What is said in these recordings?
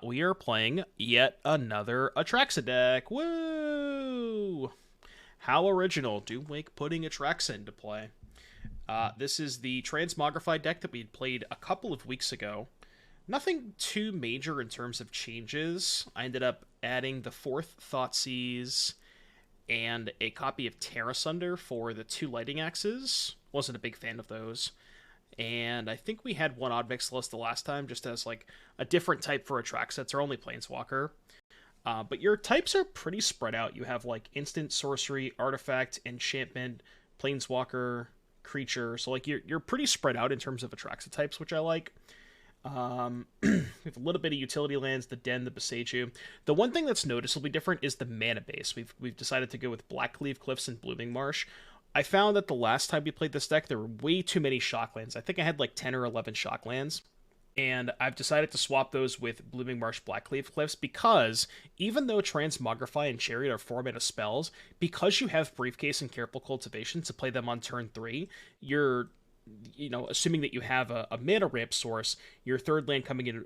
We are playing yet another Atraxa deck. Woo! How original. Do Wake putting Atraxa into play. This is the Transmogrify deck that we played a couple of weeks ago. Nothing too major in terms of changes. I ended up adding the fourth Thoughtseize and a copy of Terra Sunder for the two Lighting Axes. Wasn't a big fan of those. And I think we had one Ob Nixilis the last time, just as like a different type for Atraxa. It's our only Planeswalker. But your types are pretty spread out. You have like instant, sorcery, artifact, enchantment, Planeswalker, creature. So like you're pretty spread out in terms of Atraxa types, which I like. We have a little bit of utility lands, the Den, the Boseiju. The one thing that's noticeably different is the mana base. We've decided to go with Blackleaf Cliffs and Blooming Marsh. I found that the last time we played this deck, there were way too many shocklands. I think I had like 10 or 11 shocklands. And I've decided to swap those with Blooming Marsh Blackleaf Cliffs because even though Transmogrify and Chariot are 4-mana spells, because you have Briefcase and Careful Cultivation to play them on turn 3, you're, assuming that you have a mana ramp source, your third land coming in,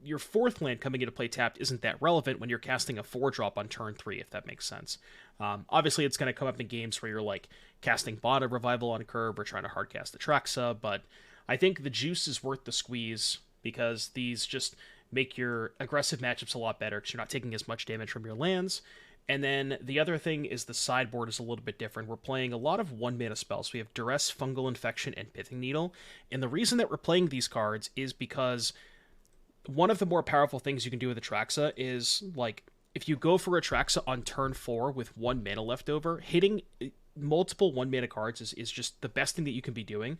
your fourth land coming into play tapped isn't that relevant when you're casting a 4-drop on turn 3, if that makes sense. Obviously, it's going to come up in games where you're like casting Bada Revival on curve or trying to hardcast Atraxa, but I think the juice is worth the squeeze because these just make your aggressive matchups a lot better because you're not taking as much damage from your lands. And then the other thing is the sideboard is a little bit different. We're playing a lot of 1-mana spells. We have Duress, Fungal Infection, and Pithing Needle. And the reason that we're playing these cards is because one of the more powerful things you can do with Atraxa is, like, if you go for Atraxa on turn 4 with 1 mana left over, hitting multiple 1-mana cards is just the best thing that you can be doing.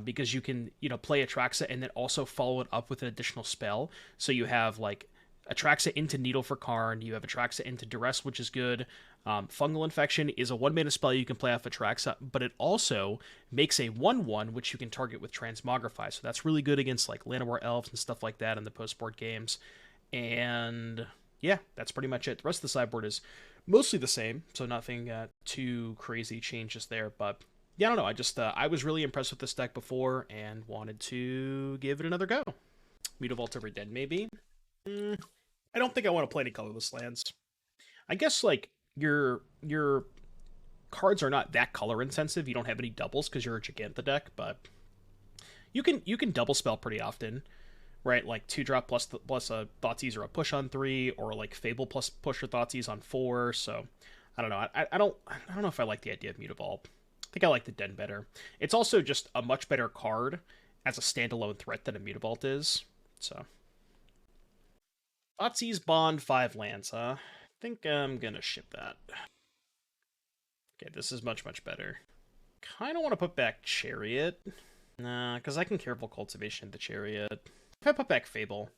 Because you can, play Atraxa and then also follow it up with an additional spell. So you have, like, Atraxa into Needle for Karn, you have Atraxa into Duress, which is good. Fungal Infection is a 1-mana spell you can play off Atraxa, but it also makes a 1/1, which you can target with Transmogrify. So that's really good against, like, Llanowar Elves and stuff like that in the post-board games. And, yeah, that's pretty much it. The rest of the sideboard is mostly the same, so nothing too crazy changes there, but yeah, I don't know. I just I was really impressed with this deck before and wanted to give it another go. Mutavault over Den, maybe. I don't think I want to play any colorless lands. I guess like your cards are not that color intensive. You don't have any doubles because you're a Giganta deck, but you can double spell pretty often, right? Like 2-drop plus a Thoughtseize or a push on 3, or like Fable plus push or Thoughtseize on 4. So I don't know. I don't know if I like the idea of Mutavault. I think I like the Den better. It's also just a much better card as a standalone threat than a Mutavault is. So, Thoughtseize Bond 5 lands, huh? I think I'm gonna ship that. Okay, this is much, much better. Kind of want to put back Chariot. Nah, because I can Careful Cultivation the Chariot. If I put back Fable,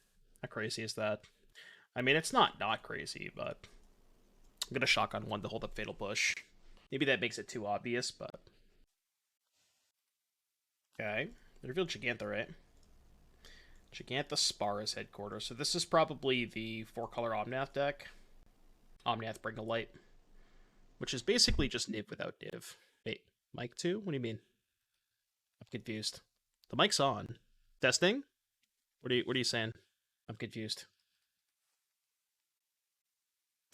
how crazy is that? I mean, it's not crazy, but I'm gonna shotgun one to hold up Fatal Push. Maybe that makes it too obvious, but okay. They revealed Giganta, right? Giganta Spara's headquarters. So this is probably the 4-color Omnath deck. Omnath Bring to Light. Which is basically just Niv without Div. Wait, mic 2? What do you mean? I'm confused. The mic's on. Testing? What are you saying? I'm confused.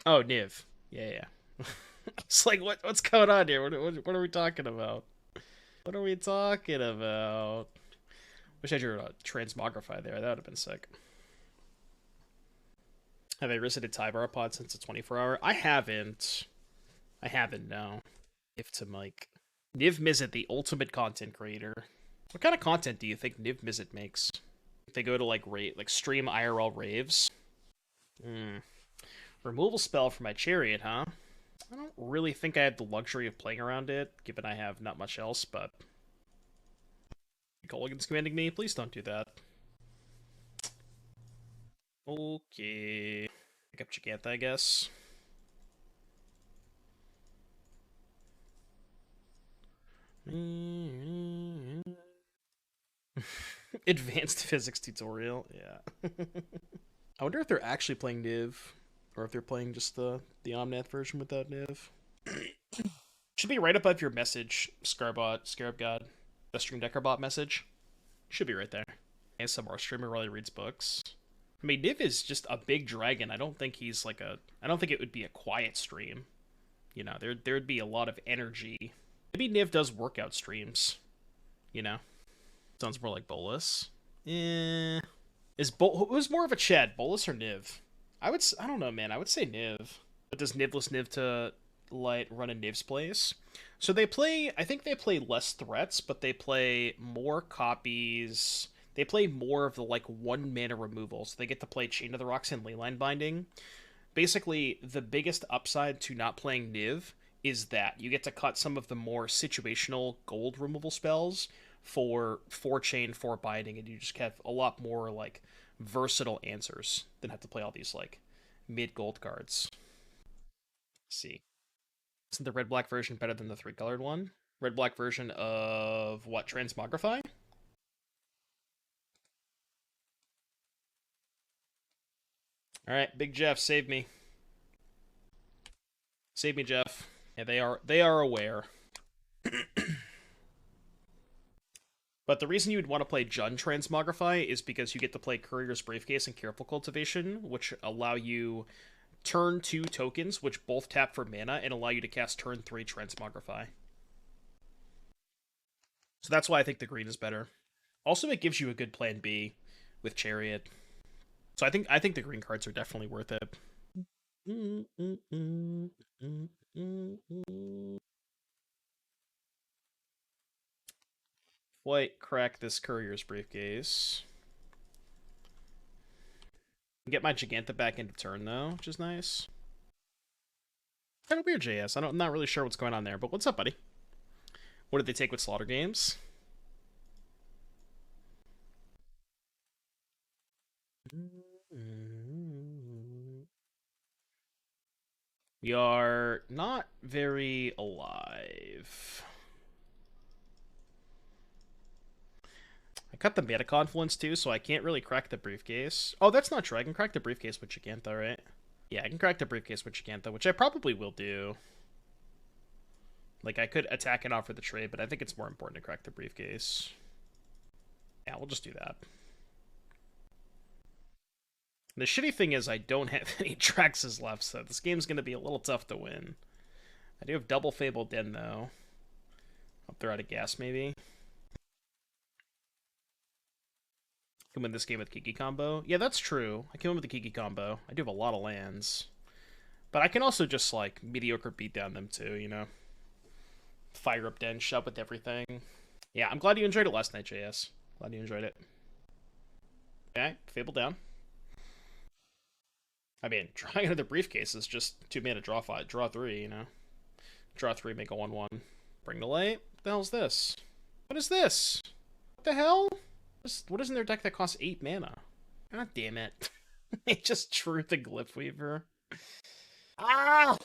Oh, Niv. Yeah. It's like, what's going on here? What are we talking about? What are we talking about? Wish I drew a Transmogrify there. That would have been sick. Have I visited Tybar Pod since it's 24-hour? I haven't, no. If to Mike. Niv Mizzet, the ultimate content creator. What kind of content do you think Niv Mizzet makes? If they go to, like, stream IRL raves? Removal spell for my Chariot, huh? I don't really think I have the luxury of playing around it, given I have not much else, but Gulligan's commanding me? Please don't do that. Okay. Pick up Giganta, I guess. Advanced physics tutorial, yeah. I wonder if they're actually playing Niv, or if they're playing just the Omnath version without Niv. Should be right above your message, Scarab God. The Stream Decker bot message. Should be right there. ASMR streamer while he reads books. I mean, Niv is just a big dragon. I don't think he's like a... I don't think it would be a quiet stream. You know, there'd be a lot of energy. Maybe Niv does workout streams. You know? Sounds more like Bolus. Who's more of a Chad, Bolus or Niv? I don't know, man. I would say Niv. But does Nivless Niv to run in Niv's place? So they play... I think they play less threats, but they play more copies... They play more of the, like, 1 mana removal, so they get to play Chain of the Rocks and Leyline Binding. Basically, the biggest upside to not playing Niv is that you get to cut some of the more situational gold removal spells for 4 Chain, 4 Binding, and you just have a lot more, like, versatile answers than have to play all these, like, mid-gold cards. Let's see. Isn't the red-black version better than the 3-colored one? Red-black version of what, Transmogrify? Alright, Big Jeff, save me. Save me, Jeff. Yeah, they are aware. But the reason you would want to play Jund Transmogrify is because you get to play Courier's Briefcase and Careful Cultivation, which allow you turn 2 tokens, which both tap for mana, and allow you to cast turn 3 Transmogrify. So that's why I think the green is better. Also, it gives you a good plan B with Chariot. So I think the green cards are definitely worth it. White, crack this Courier's Briefcase. Get my Giganta back into turn, though, which is nice. Kind of weird, JS. I'm not really sure what's going on there, but what's up, buddy? What did they take with Slaughter Games? We are not very alive. I cut the Mana Confluence too, so I can't really crack the Briefcase. Oh, that's not true. I can crack the Briefcase with Giganta, right? Yeah, I can crack the Briefcase with Giganta, which I probably will do. Like, I could attack and offer the trade, but I think it's more important to crack the Briefcase. Yeah, we'll just do that. The shitty thing is I don't have any Atraxas left, so this game's going to be a little tough to win. I do have double Fable Den, though. Hope they're out of gas, maybe. Can win this game with Kiki combo. Yeah, that's true. I can win with the Kiki combo. I do have a lot of lands. But I can also just, like, mediocre beat down them, too, you know? Fire up Den, shove with everything. Yeah, I'm glad you enjoyed it last night, JS. Glad you enjoyed it. Okay, Fable down. I mean, drawing another Briefcase is just 2 mana draw 5, draw 3, you know? Draw 3, make a 1/1. Bring to light. What the hell's this? What is this? What the hell? What is in their deck that costs 8 mana? God damn it. They just drew the Glyph Weaver. Ah!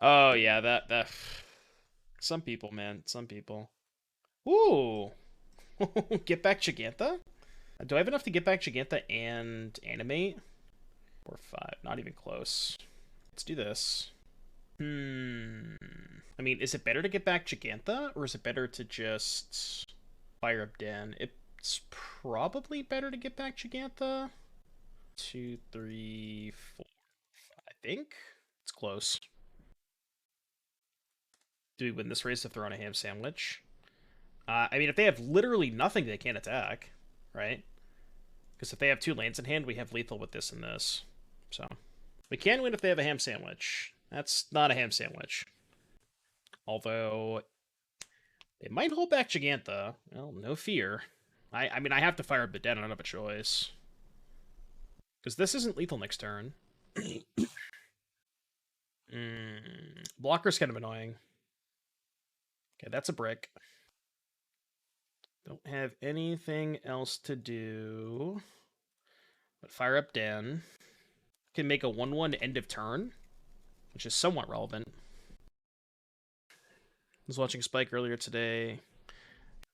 Oh, yeah, that... Some people, man. Some people. Ooh! Get back Giganta? Do I have enough to get back Giganta and animate? 4, 5. Not even close. Let's do this. I mean, is it better to get back Giganta, or is it better to just fire up Den? It's probably better to get back Giganta. 2, 3, 4, 5. I think it's close. Do we win this race if they're on a ham sandwich? I mean, if they have literally nothing, they can't attack, right? Because if they have 2 lands in hand, we have lethal with this and this. So we can win if they have a ham sandwich. That's not a ham sandwich. Although they might hold back Giganta. Well, no fear. I mean, I have to fire up the Den. I don't have a choice. Because this isn't lethal next turn. Blocker's kind of annoying. Okay, that's a brick. Don't have anything else to do. But fire up Den. Can make a 1/1 end of turn, which is somewhat relevant. I was watching Spike earlier today.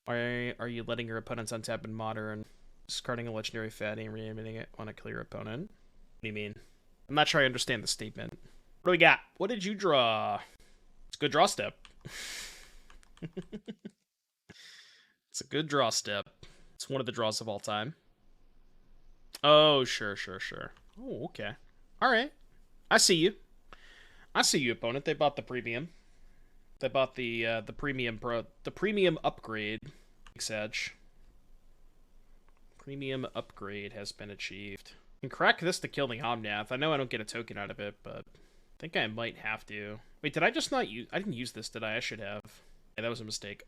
Are you letting your opponents untap in Modern, discarding a legendary fatty and reanimating it on a clear opponent? What do you mean? I'm not sure I understand the statement. What do we got? What did you draw? It's a good draw step. It's a good draw step. It's one of the draws of all time. Oh, sure, sure, sure. Oh, okay. All right. I see you. I see you, opponent. They bought the premium. They bought the premium the premium upgrade. Edge. Premium upgrade has been achieved. I can crack this to kill the Omnath. I know I don't get a token out of it, but I think I might have to. Wait, did I just not use... I didn't use this, did I? I should have. Yeah, that was a mistake.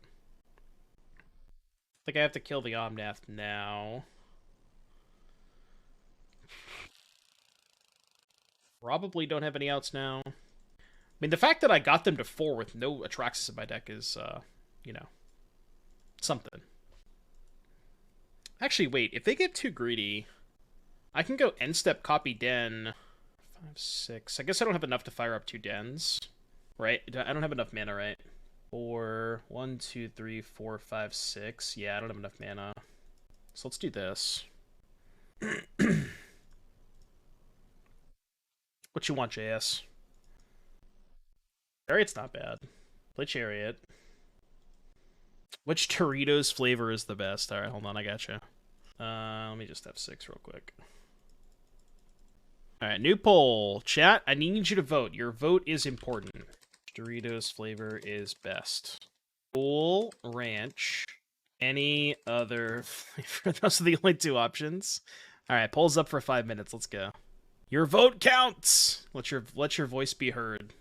I think I have to kill the Omnath now. Probably don't have any outs now. I mean, the fact that I got them to 4 with no Atraxas in my deck is, you know, something. Actually, wait, if they get too greedy, I can go end step, copy Den. 5, 6. I guess I don't have enough to fire up 2 Dens, right? I don't have enough mana, right? 4, 1, 2, 3, 4, 5, 6. Yeah, I don't have enough mana. So let's do this. What you want, JS? Chariot's not bad. Play Chariot. Which Doritos flavor is the best? Alright, hold on, I gotcha. Let me just have 6 real quick. Alright, new poll. Chat, I need you to vote. Your vote is important. Doritos flavor is best. Cool Ranch. Any other flavor? Those are the only 2 options. Alright, poll's up for 5 minutes. Let's go. Your vote counts! Let your voice be heard.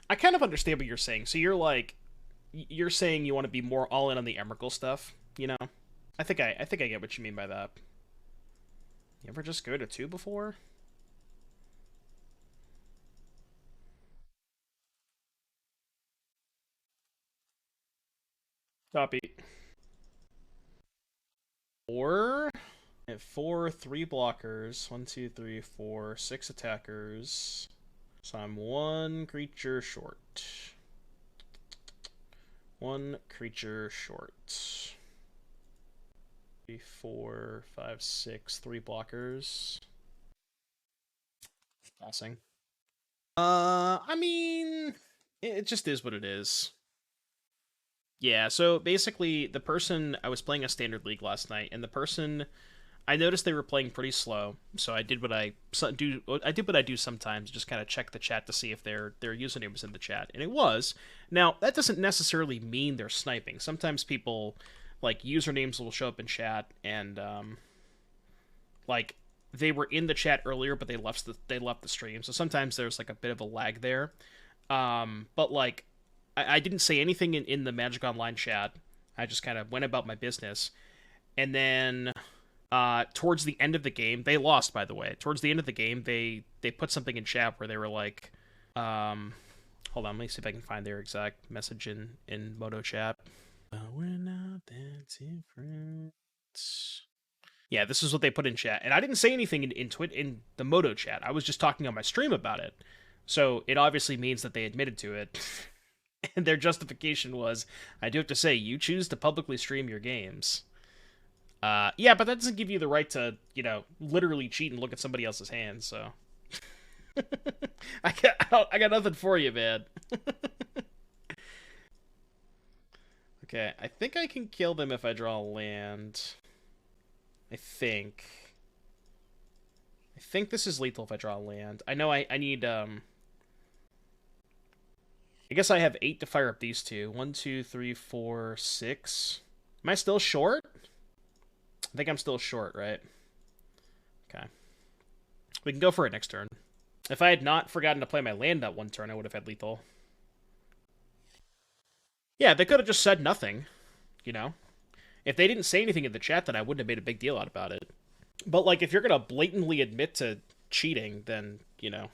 I kind of understand what you're saying. So you're like... You're saying you want to be more all in on the Emrakul stuff, you know? I think I get what you mean by that. You ever just go to 2 before? Copy. 4. At 4, 3 blockers. 1, 2, 3, 4, 6 attackers. So I'm 1 creature short. 1 creature short. 3, 4, 5, 6, 3 blockers. Passing. I mean, it just is what it is. Yeah, so basically, the person... I was playing a standard league last night, and the person... I noticed they were playing pretty slow, so I did what I do sometimes, just kind of check the chat to see if their username was in the chat, and it was. Now, that doesn't necessarily mean they're sniping. Sometimes people, like, usernames will show up in chat, and, like, they were in the chat earlier, but they left the stream, so sometimes there's, like, a bit of a lag there. But, like, I didn't say anything in the Magic Online chat. I just kind of went about my business, and then... towards the end of the game, they lost, by the way. Towards the end of the game, they put something in chat where they were like, hold on, let me see if I can find their exact message in Moto chat. We're not that different. Yeah, this is what they put in chat, and I didn't say anything in the Moto chat. I was just talking on my stream about it, so it obviously means that they admitted to it. And their justification was, I do have to say, you choose to publicly stream your games. Yeah, but that doesn't give you the right to, you know, literally cheat and look at somebody else's hands, so... I got nothing for you, man. Okay, I think I can kill them if I draw land. I think this is lethal if I draw land. I know I need, I guess I have 8 to fire up these 2. 1, 2, 3, 4, 6. Am I still short? I think I'm still short, right? Okay. We can go for it next turn. If I had not forgotten to play my land that one turn, I would have had lethal. Yeah, they could have just said nothing, you know? If they didn't say anything in the chat, then I wouldn't have made a big deal out about it. But, like, if you're gonna blatantly admit to cheating, then, you know...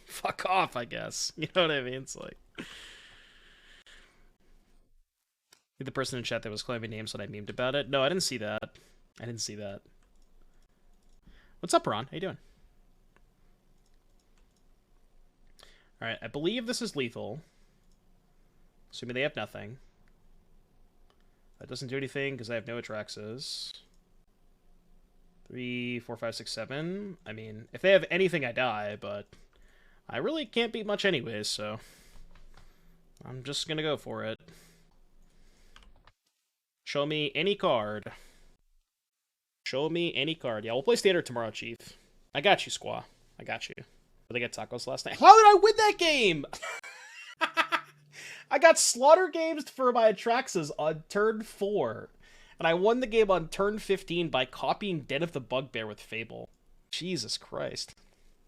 fuck off, I guess. You know what I mean? It's like... The person in chat that was claiming names when I memed about it. No, I didn't see that. I didn't see that. What's up, Ron? How you doing? Alright, I believe this is lethal. Assuming they have nothing. That doesn't do anything because I have no Atraxas. 3, 4, 5, 6, 7. I mean, if they have anything, I die, but I really can't beat much anyways, so I'm just gonna go for it. Show me any card. Show me any card. Yeah, we'll play Standard tomorrow, Chief. I got you, Squaw. I got you. Did I get tacos last night? How did I win that game? I got Slaughter Games for my Atraxas on turn 4. And I won the game on turn 15 by copying Den of the Bugbear with Fable. Jesus Christ.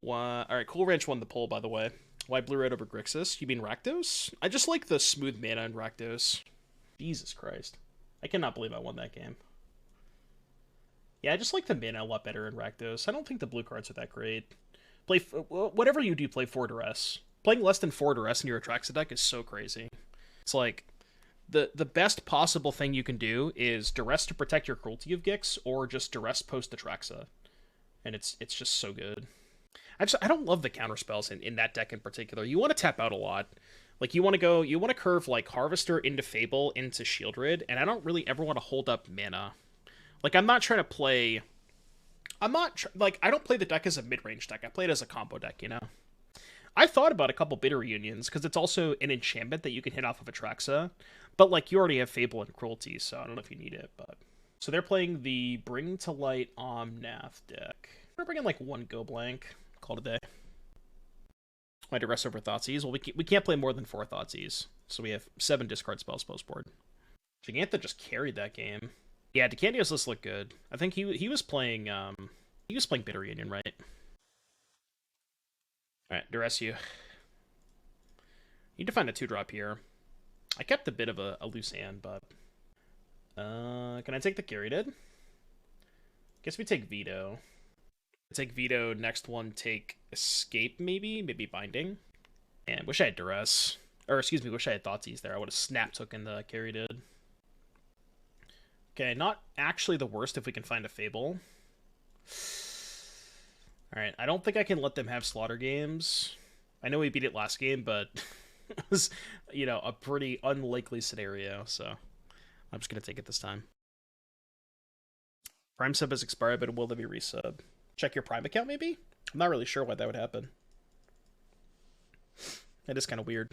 Alright, Cool Ranch won the poll, by the way. Why Blue Red over Grixis? You mean Rakdos? I just like the smooth mana in Rakdos. Jesus Christ. I cannot believe I won that game. Yeah, I just like the mana a lot better in Rakdos. I don't think the blue cards are that great. Whatever you do, play 4 Duress. Playing less than 4 Duress in your Atraxa deck is so crazy. It's like, the best possible thing you can do is Duress to protect your Cruelty of Gix, or just Duress post Atraxa. And it's just so good. I don't love the counter spells in that deck in particular. You want to tap out a lot. Like, you want to curve, like, Harvester into Fable into Shieldred, and I don't really ever want to hold up mana. Like, I'm not trying to play... I don't play the deck as a mid-range deck. I play it as a combo deck, you know? I thought about a couple Bitter Reunions, because it's also an enchantment that you can hit off of Atraxa, but, like, you already have Fable and Cruelty, so I don't know if you need it, but... So they're playing the Bring to Light Omnath deck. We're bringing, like, 1 Go Blank. Call it a day. I Duress over Thoughtseize. Well, we can't play more than 4 Thoughtseize, so we have 7 discard spells post board. Gigantha just carried that game. Yeah, Decandio's list looked good. I think he was playing Bitter Reunion, right? Alright, Duress you. Need to find a 2-drop here. I kept a bit of a loose hand, but... can I take the Curated? Guess we take Veto. Take Veto, next one take Escape, maybe? Maybe Binding. And wish I had Duress. Or, excuse me, wish I had Thoughtseize there. I would have snap taken the Curated. Okay, not actually the worst if we can find a Fable. Alright, I don't think I can let them have Slaughter Games. I know we beat it last game, but it was, you know, a pretty unlikely scenario, so I'm just going to take it this time. Prime sub has expired, but will there be resub? Check your Prime account, maybe? I'm not really sure why that would happen. That is kind of weird.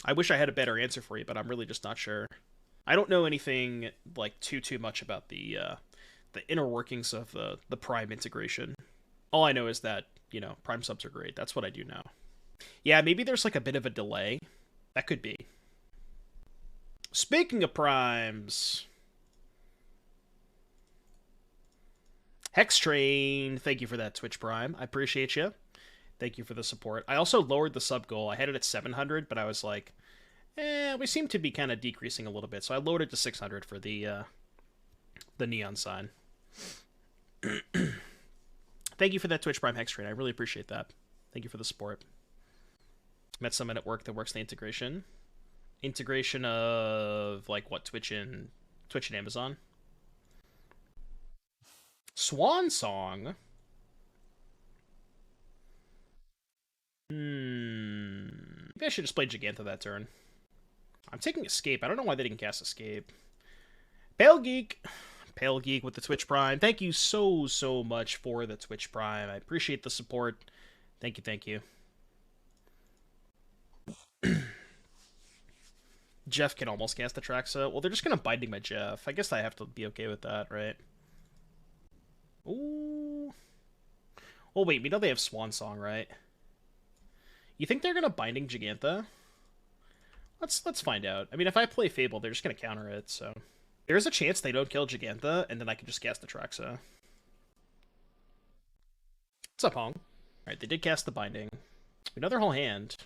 I wish I had a better answer for you, but I'm really just not sure. I don't know anything like too much about the inner workings of the Prime integration. All I know is that, you know, Prime subs are great. That's what I do know. Yeah, maybe there's like a bit of a delay. That could be. Speaking of Primes, Hex Train, thank you for that Twitch Prime. I appreciate you. Thank you for the support. I also lowered the sub goal. I had it at 700, but I was like, we seem to be kind of decreasing a little bit, so I lowered it to 600 for the neon sign. Thank you for that Twitch Prime Hex Train. I really appreciate that. Thank you for the support. Met someone at work that works the integration. Integration of, like, what, Twitch and Amazon? Swan Song? Maybe I should just play Gigantha that turn. I'm taking Escape. I don't know why they didn't cast Escape. Pale Geek with the Twitch Prime. Thank you so much for the Twitch Prime. I appreciate the support. Thank you. Jeff can almost cast Atraxa. Well, they're just going to Binding my Jeff. I guess I have to be okay with that, right? Ooh. Well, wait. We know they have Swan Song, right? You think they're going to Binding Gigantha? Let's find out. I mean, if I play Fable, they're just going to counter it, so... There's a chance they don't kill Gigantha, and then I can just cast Atraxa. What's up, Hong? Alright, they did cast the Binding. We know their whole hand.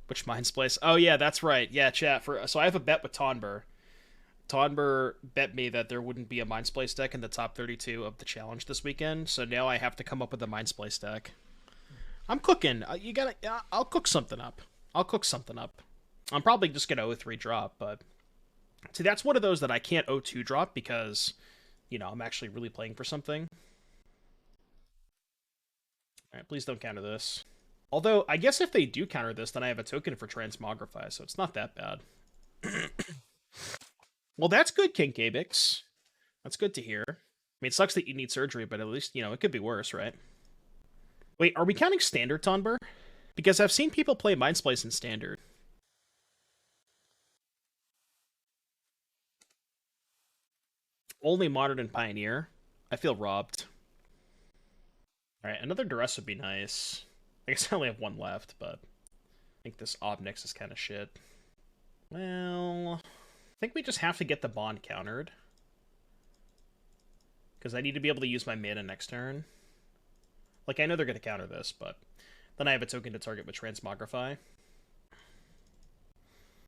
Which Mind Splice? Oh, yeah, that's right. Yeah, chat. So I have a bet with Tonber. Tonber bet me that there wouldn't be a Mind Splice deck in the top 32 of the challenge this weekend, so now I have to come up with a Mind Splice deck. I'm cooking. I'll cook something up. I'm probably just going to 0-3 drop, but... See, that's one of those that I can't 0-2 drop because, you know, I'm actually really playing for something. Alright, please don't counter this. Although, I guess if they do counter this, then I have a token for Transmogrify, so it's not that bad. Well, that's good, King Kabix. That's good to hear. I mean, it sucks that you need surgery, but at least, you know, it could be worse, right? Wait, are we counting Standard, Tonber? Because I've seen people play Mind Splice in Standard. only Modern and Pioneer. I feel robbed. Alright, another Duress would be nice. I guess I only have one left, but I think this Ob Nixilis is kind of shit. Well, I think we just have to get the Bond countered. Because I need to be able to use my mana next turn. Like, I know they're going to counter this, but then I have a token to target with Transmogrify.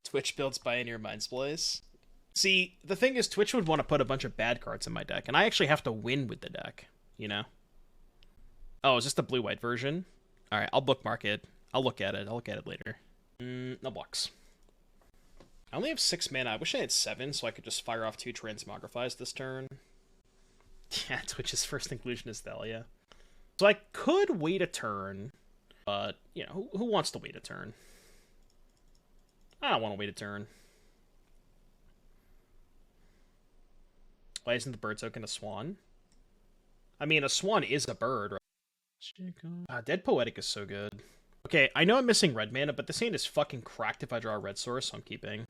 Twitch builds Pioneer Mind Splice. See, the thing is, Twitch would want to put a bunch of bad cards in my deck, and I actually have to win with the deck, you know? Oh, is this the blue-white version? Alright, I'll bookmark it. I'll look at it. I'll look at it later. No blocks. I only have 6 mana. I wish I had 7, so I could just fire off 2 Transmogrifies this turn. Yeah, Twitch's first inclusion is Thalia. So I could wait a turn, but, you know, who wants to wait a turn? I don't want to wait a turn. Why isn't the bird token a swan? I mean, a swan is a bird, right? Dead Poetic is so good. Okay, I know I'm missing red mana, but this hand is fucking cracked if I draw a red source, so I'm keeping.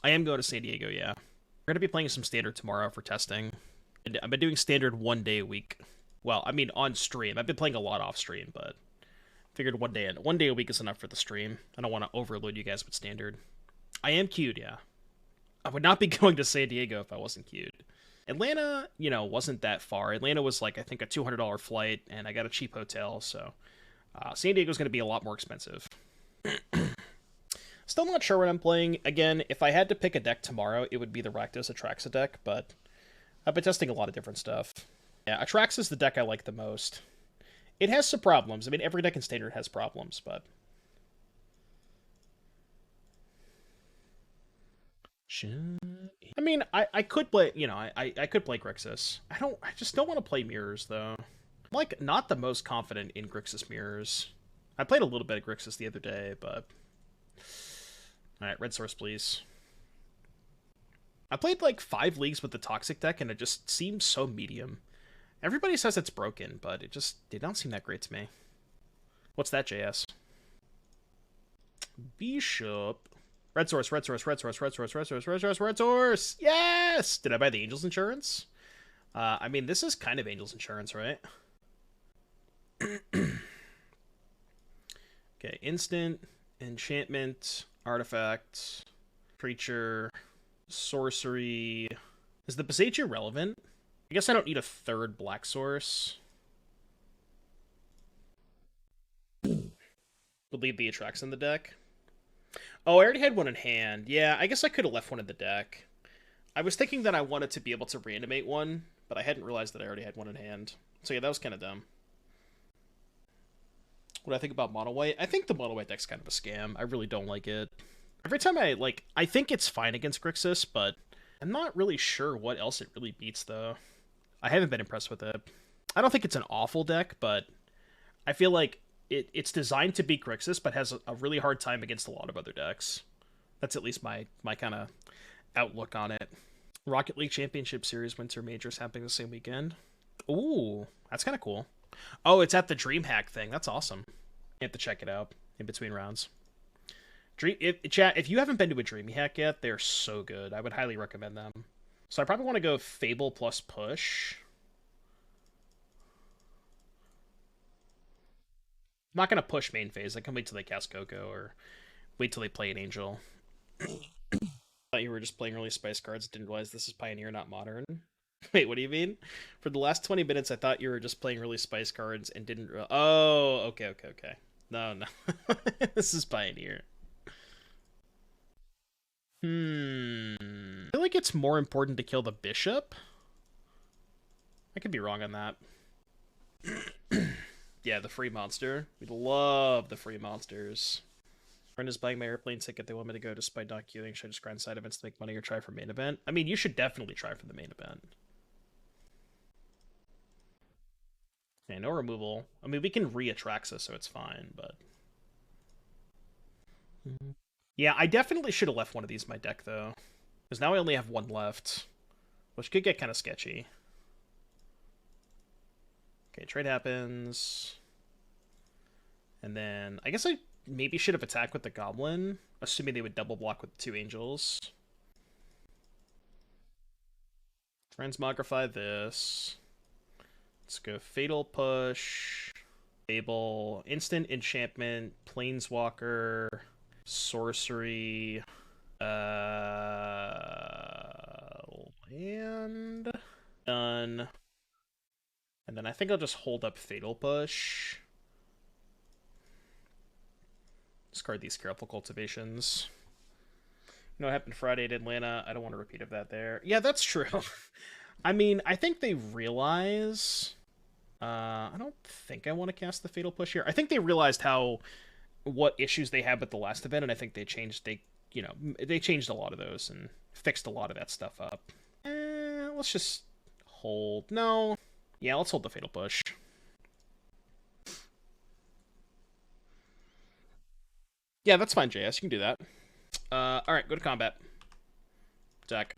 I am going to San Diego, yeah. We're going to be playing some Standard tomorrow for testing. I've been doing Standard 1 day a week. Well, I mean, on stream. I've been playing a lot off stream, but figured 1 day a week is enough for the stream. I don't want to overload you guys with Standard. I am queued, yeah. I would not be going to San Diego if I wasn't queued. Atlanta, you know, wasn't that far. Atlanta was like, I think, a $200 flight, and I got a cheap hotel, so San Diego's going to be a lot more expensive. Still not sure what I'm playing. Again, if I had to pick a deck tomorrow, it would be the Rakdos Atraxa deck, but I've been testing a lot of different stuff. Yeah, Atraxa is the deck I like the most. It has some problems. I mean, every deck in Standard has problems, but... I mean, I could play, you know, I could play Grixis. I just don't want to play Mirrors, though. I'm, like, not the most confident in Grixis Mirrors. I played a little bit of Grixis the other day, but... Alright, red source, please. I played, like, 5 leagues with the Toxic deck, and it just seems so medium. Everybody says it's broken, but it just did not seem that great to me. What's that, JS? Bishop... Red source, red source, red source, red source, red source, red source, red source! Yes! Did I buy the Angels Insurance? I mean, this is kind of Angels Insurance, right? Okay, instant, enchantment, artifact, creature, sorcery. Is the Boseiju relevant? I guess I don't need a third black source. Would leave the Atraxa in the deck. Oh, I already had one in hand. Yeah, I guess I could have left one in the deck. I was thinking that I wanted to be able to reanimate one, but I hadn't realized that I already had one in hand. So yeah, that was kind of dumb. What do I think about Mono White? I think the Mono White deck's kind of a scam. I really don't like it. Every time I think it's fine against Grixis, but I'm not really sure what else it really beats, though. I haven't been impressed with it. I don't think it's an awful deck, but I feel like it's designed to beat Grixis, but has a really hard time against a lot of other decks. That's at least my kind of outlook on it. Rocket League Championship Series Winter Majors happening the same weekend. Ooh, that's kind of cool. Oh, it's at the DreamHack thing. That's awesome. You have to check it out in between rounds. Chat, if you haven't been to a DreamHack yet, they're so good. I would highly recommend them. So I probably want to go Fable plus Push. I'm not going to push main phase. I can wait till they cast Coco or wait till they play an Angel. Thought you were just playing early Spice cards. Didn't realize this is Pioneer, not Modern. Wait, what do you mean? For the last 20 minutes, I thought you were just playing early Spice cards and didn't... Oh, okay. No. This is Pioneer. I feel like it's more important to kill the Bishop. I could be wrong on that. Yeah, the free monster. We love the free monsters. Friend is buying my airplane ticket. They want me to go despite not queuing. Should I just grind side events to make money or try for main event? I mean, you should definitely try for the main event. Okay, no removal. I mean, we can re-Atraxa, so it's fine, but... Yeah, I definitely should have left one of these in my deck, though. Because now I only have one left. Which could get kind of sketchy. Okay, trade happens. And then, I guess I maybe should have attacked with the Goblin, assuming they would double block with 2 Angels. Transmogrify this. Let's go Fatal Push, Fable, Instant Enchantment, Planeswalker, Sorcery, land, done. And then I think I'll just hold up Fatal Push. Discard these Careful Cultivations. You know what happened Friday at Atlanta? I don't want a repeat of that there. Yeah, that's true. I mean, I think they realize... I don't think I want to cast the Fatal Push here. I think they realized what issues they had with the last event, and I think they changed a lot of those and fixed a lot of that stuff up. Let's just hold. No. Yeah, let's hold the Fatal Push. Yeah, that's fine, JS. You can do that. Alright, go to combat. Attack.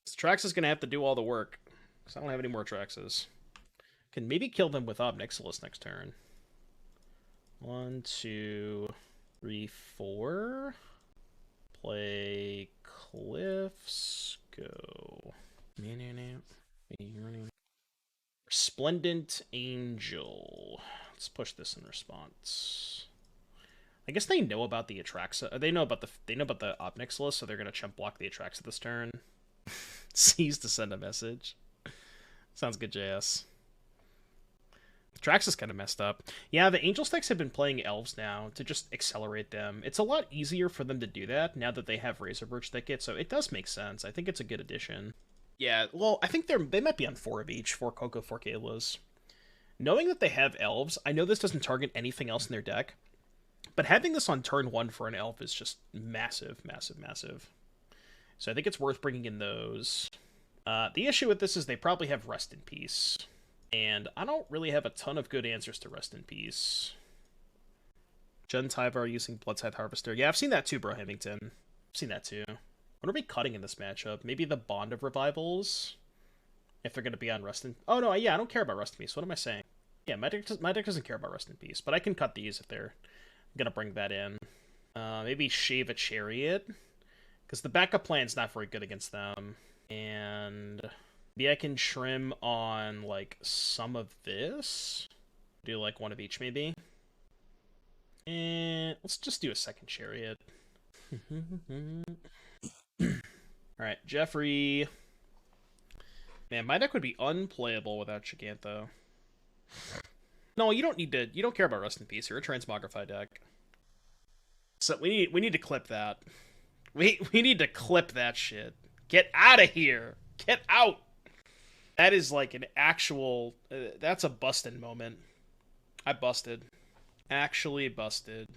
Atraxa is going to have to do all the work, because I don't have any more Atraxas. Can maybe kill them with Ob Nixilis next turn. 1, 2, 3, 4. Play Cliffs. Go. Resplendent Angel. Let's push this in response. I guess they know about the Atraxa. They know about the Ob Nixilis, so they're gonna chump block the Atraxa this turn. Seize to send a message. Sounds good, JS. Atraxa's kind of messed up. Yeah, the Angel Stacks have been playing Elves now to just accelerate them. It's a lot easier for them to do that now that they have Razor Birch Thicket, so it does make sense. I think it's a good addition. Yeah, well, I think they might be on 4 of each, 4 Coco, 4 Kaylas. Knowing that they have Elves, I know this doesn't target anything else in their deck, but having this on turn 1 for an Elf is just massive, massive, massive. So I think it's worth bringing in those. The issue with this is they probably have Rest in Peace. And I don't really have a ton of good answers to Rest in Peace. Jen Tyvar using Bloodscythe Harvester. Yeah, I've seen that too, Bro Hemington. I've seen that too. What are we cutting in this matchup? Maybe the Bond of Revivals? If they're going to be on Rest in... Oh, no, yeah, I don't care about Rest in Peace. What am I saying? Yeah, my deck doesn't care about Rest in Peace, but I can cut these if they're going to bring that in. Maybe Shave a Chariot, because the backup plan's not very good against them. And... maybe I can trim on, like, some of this. Do, like, one of each, maybe. And let's just do a second Chariot. Alright, Jeffrey. Man, my deck would be unplayable without Gigantho. No, you don't care about Rest in Peace. You're a Transmogrify deck. So we need to clip that. We need to clip that shit. Get out of here! Get out! That is like an actual... that's a busted moment. I busted. Actually busted.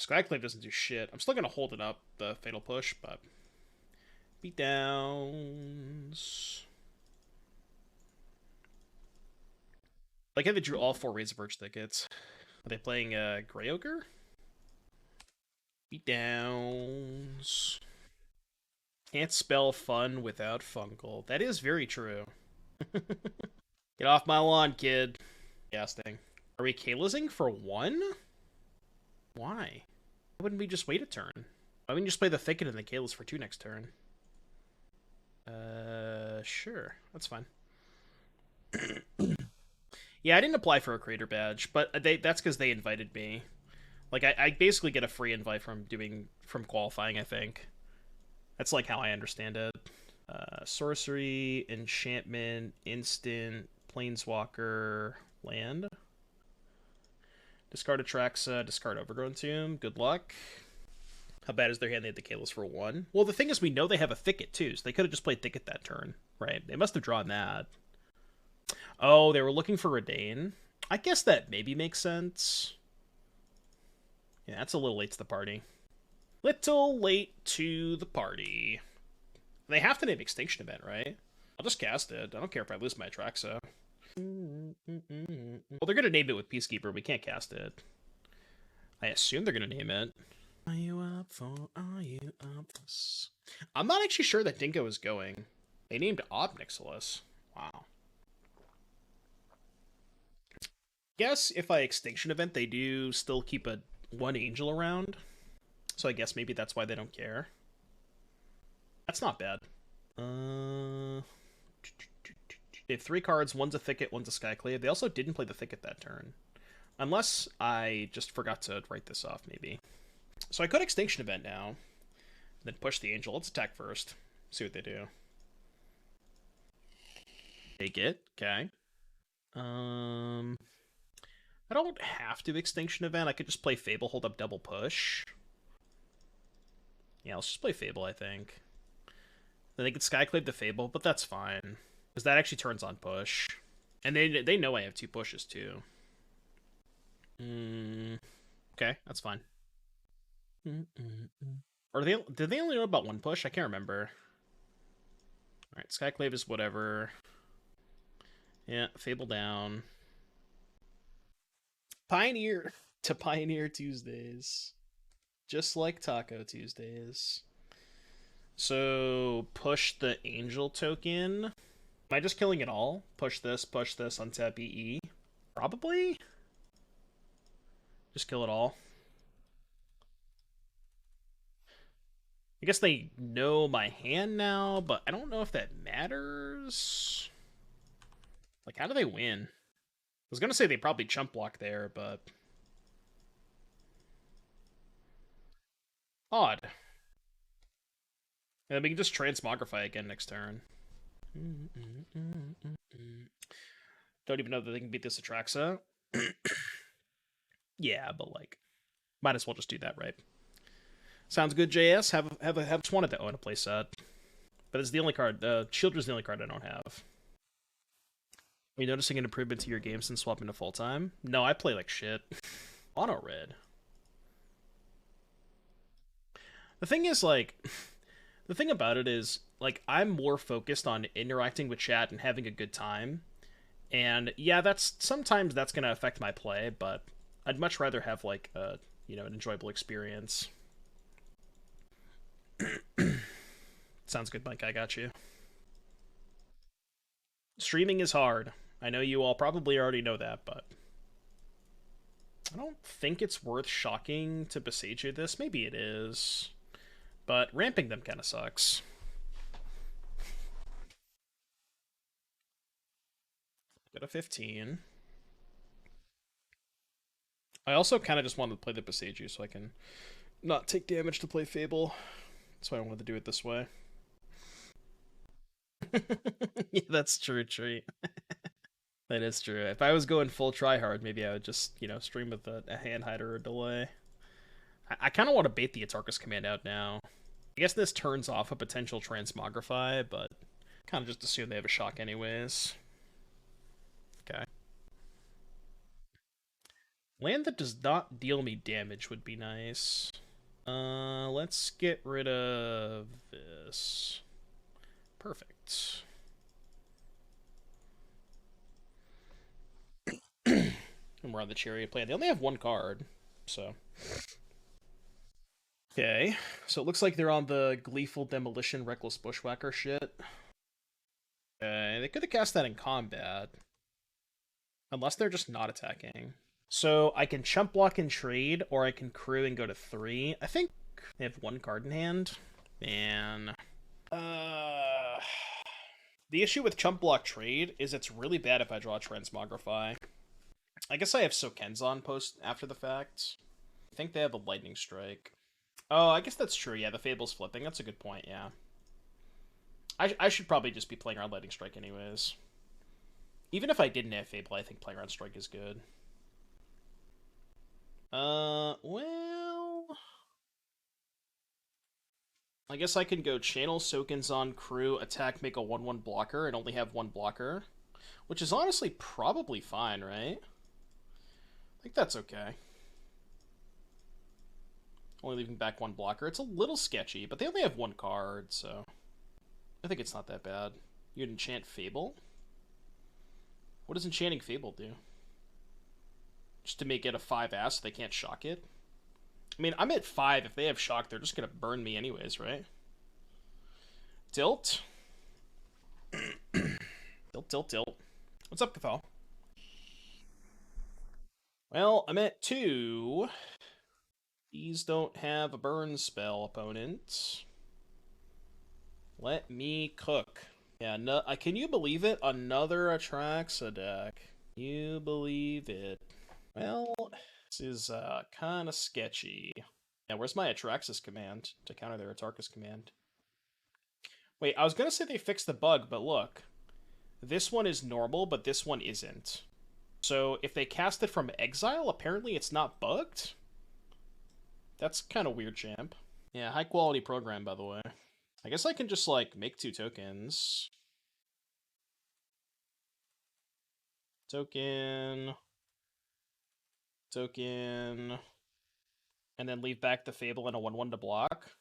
Skyclave doesn't do shit. I'm still going to hold it up, the Fatal Push, but... Beatdowns. Like how they drew all 4 Razor Birch Thickets. Are they playing Grey Ogre? Beatdowns. Can't spell fun without Fungal. That is very true. Get off my lawn, kid. Casting. Are we Kalazing for 1? Why? Why wouldn't we just wait a turn? Why wouldn't we just play the Thicket and the Kalas for 2 next turn? Sure. That's fine. Yeah, I didn't apply for a creator badge, but that's because they invited me. Like, I basically get a free invite from qualifying, I think. That's like how I understand it. Sorcery, Enchantment, Instant, Planeswalker, Land. Discard Atraxa, discard Overgrown Tomb. Good luck. How bad is their hand? They had the Kalos for 1. Well, the thing is, we know they have a Thicket, too, so they could have just played Thicket that turn, right? They must have drawn that. Oh, they were looking for Redain. I guess that maybe makes sense. Yeah, that's a little late to the party. Little late to the party. They have to name Extinction Event, right? I'll just cast it. I don't care if I lose my Atraxa. Well, they're going to name it with Peacekeeper. We can't cast it. I assume they're going to name it. Are you up for... I'm not actually sure that Dingo is going. They named Ob Nixilis. Wow. Guess if I Extinction Event, they do still keep one Angel around. So I guess maybe that's why they don't care. That's not bad. They have 3 cards. One's a Thicket, one's a Skyclave. They also didn't play the Thicket that turn. Unless I just forgot to write this off, maybe. So I could Extinction Event now. Then push the Angel. Let's attack first. See what they do. Take it. Okay. I don't have to Extinction Event. I could just play Fable, hold up double push. Yeah, let's just play Fable, I think. Then they could Skyclave the Fable, but that's fine. Because that actually turns on push. And they know I have 2 pushes, too. Okay, that's fine. Or did they only know about 1 push? I can't remember. Alright, Skyclave is whatever. Yeah, Fable down. Pioneer to Pioneer Tuesdays. Just like Taco Tuesdays. So, push the Angel token. Am I just killing it all? Push this, untap EE? Probably? Just kill it all. I guess they know my hand now, but I don't know if that matters. Like, how do they win? I was gonna say they probably chump block there, but... Odd. And then we can just Transmogrify again next turn. Don't even know that they can beat this Atraxa. Yeah, but like, might as well just do that, right? Sounds good, JS. Have just wanted to own a playset, but it's the only card. Children's the only card I don't have. Are you noticing an improvement to your game since swapping to full time? No, I play like shit. Auto red. The thing is, like, the thing about it is, like, I'm more focused on interacting with chat and having a good time. And yeah, sometimes that's gonna affect my play, but I'd much rather have like an enjoyable experience. Sounds good, Mike. I got you. Streaming is hard. I know you all probably already know that, but I don't think it's worth shocking to Boseiju this. Maybe it is, but ramping them kind of sucks. Got a 15. I also kind of just wanted to play the Boseiju so I can not take damage to play Fable. That's why I wanted to do it this way. Yeah, that's true, Treat. That is true. If I was going full tryhard, maybe I would just, stream with a hand hider or a delay. I kind of want to bait the Atarkus command out now. I guess this turns off a potential Transmogrify, but kind of just assume they have a shock anyways. Okay. Land that does not deal me damage would be nice. Let's get rid of this. Perfect. And we're on the Chariot plan. They only have 1 card, so... Okay, so it looks like they're on the Gleeful Demolition Reckless Bushwhacker shit. Okay, they could have cast that in combat. Unless they're just not attacking. So I can chump block and trade, or I can crew and go to 3. I think they have 1 card in hand. Man. The issue with chump block trade is it's really bad if I draw Transmogrify. I guess I have Sokenzan post after the fact. I think they have a Lightning Strike. Oh, I guess that's true. Yeah, the Fable's flipping. That's a good point, yeah. I should probably just be playing around Lightning Strike anyways. Even if I didn't have Fable, I think playing around Strike is good. Well... I guess I can go Channel, Sokenzan, Crew, attack, make a 1/1 blocker, and only have 1 blocker. Which is honestly probably fine, right? I think that's okay. Only leaving back 1 blocker. It's a little sketchy, but they only have 1 card, so... I think it's not that bad. You'd enchant Fable? What does enchanting Fable do? Just to make it a 5-ass so they can't shock it? I mean, I'm at 5. If they have shock, they're just gonna burn me anyways, right? Tilt. Tilt. What's up, Cathal? Well, I'm at 2. These don't have a burn spell, opponent. Let me cook. Yeah, no, can you believe it? Another Atraxa deck. You believe it. Well, this is kind of sketchy. Yeah, where's my Atraxas command to counter their Atarkas command? Wait, I was gonna say they fixed the bug, but look. This one is normal, but this one isn't. So if they cast it from exile, apparently it's not bugged? That's kind of weird, champ. Yeah, high quality program, by the way. I guess I can just, like, make 2 tokens. Token. Token. And then leave back the Fable and a 1/1 to block.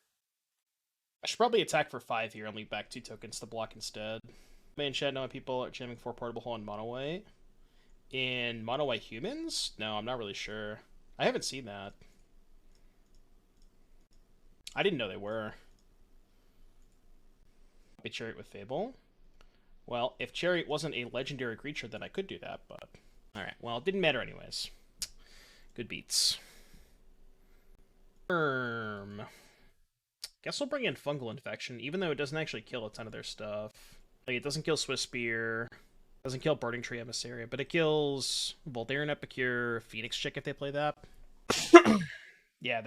I should probably attack for 5 here and leave back 2 tokens to block instead. Main chat, knowing people are jamming 4 Portable Hole in Mono White. In Mono White Humans? No, I'm not really sure. I haven't seen that. I didn't know they were. Be Chariot with Fable. Well, if Chariot wasn't a legendary creature, then I could do that, but... Alright, well, it didn't matter anyways. Good beats. Guess we'll bring in Fungal Infection, even though it doesn't actually kill a ton of their stuff. Like, it doesn't kill Swiss Spear, doesn't kill Burning Tree Emissary, but it kills Voldaren Epicure, Phoenix Chick if they play that. Yeah,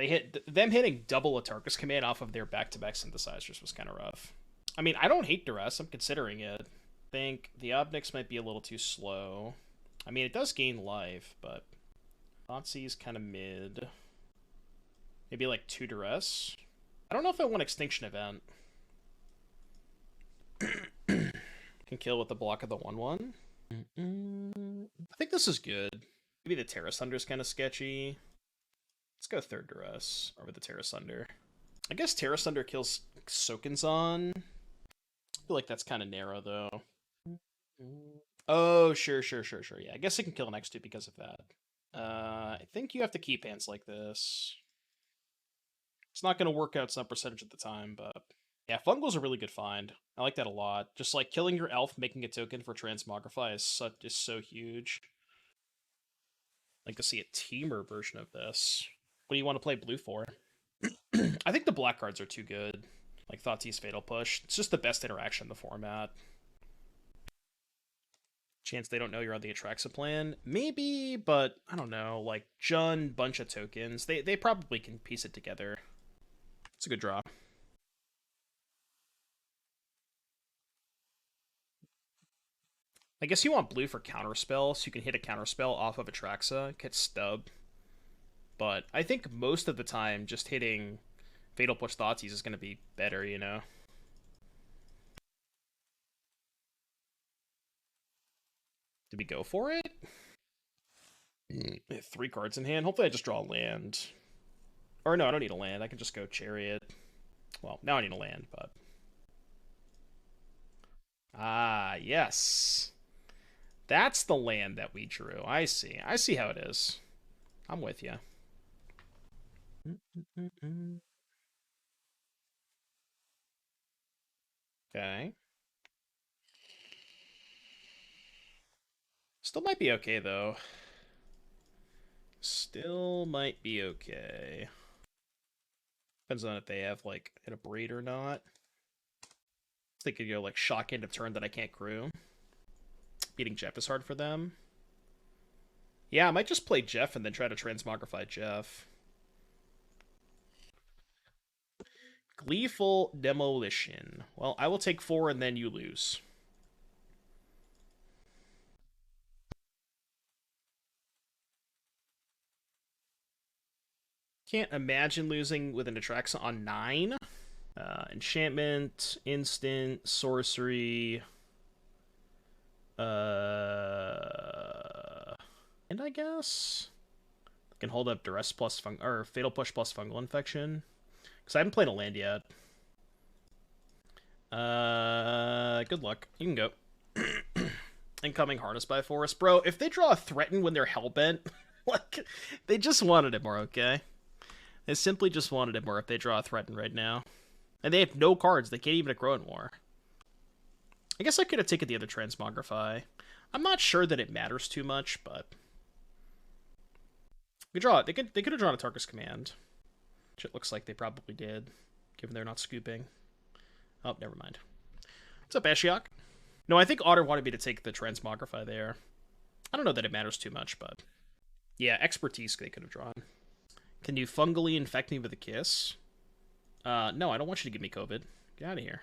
them hitting double Atarkas command off of their back-to-back synthesizers was kind of rough. I mean, I don't hate Duress, I'm considering it. I think the Ob Nix might be a little too slow. I mean, it does gain life, but Thoughtseize kind of mid. Maybe like 2 Duress. I don't know if I want Extinction Event. Can kill with the block of the 1/1. I think this is good. Maybe the Terra Thunder's kind of sketchy. Let's go 3rd Duress over the Terra Thunder. I guess Terra Thunder kills Sokenzan. I feel like that's kind of narrow, though. Oh, sure. Yeah, I guess it can kill an X2 because of that. I think you have to keep hands like this. It's not going to work out some percentage at the time, but... Yeah, Fungal's a really good find. I like that a lot. Just, like, killing your elf, making a token for Transmogrify is so huge. I'd like to see a teamer version of this. What do you want to play blue for? I think the black cards are too good. Like Thoughtseize Fatal Push. It's just the best interaction in the format. Chance they don't know you're on the Atraxa plan? Maybe, but I don't know. Like, Jun, bunch of tokens. They probably can piece it together. It's a good draw. I guess you want blue for counterspell, so you can hit a counterspell off of Atraxa, get stub. But I think most of the time, just hitting Fatal Push Thoughtseize is going to be better, you know? Did we go for it? 3 cards in hand. Hopefully I just draw a land. Or no, I don't need a land. I can just go Chariot. Well, now I need a land, but... Ah, yes. That's the land that we drew. I see. I see how it is. I'm with you. Okay. Still might be okay, though. Still might be okay. Depends on if they have, like, hit a breed or not. They could go, like, shock end of turn that I can't crew. Beating Jeff is hard for them. Yeah, I might just play Jeff and then try to Transmogrify Jeff. Gleeful Demolition. Well, I will take 4 and then you lose. Can't imagine losing with an Atraxa on 9. Enchantment, Instant, Sorcery. And I guess I can hold up Duress plus or Fatal Push plus Fungal Infection. Because I haven't played a land yet. Good luck. You can go. Incoming Harness by Forest. Bro, if they draw a Threaten when they're Hellbent, like, they just wanted it more, okay? They simply just wanted it more if they draw a Threaten right now. And they have no cards. They can't even grow it more. I guess I could have taken the other Transmogrify. I'm not sure that it matters too much, but... We draw it. They could have drawn a Tarkus Command. Which it looks like they probably did, given they're not scooping. Oh, never mind. What's up, Ashiok? No, I think Otter wanted me to take the Transmogrify there. I don't know that it matters too much, but... Yeah, expertise they could have drawn. Can you fungally infect me with a kiss? No, I don't want you to give me COVID. Get out of here.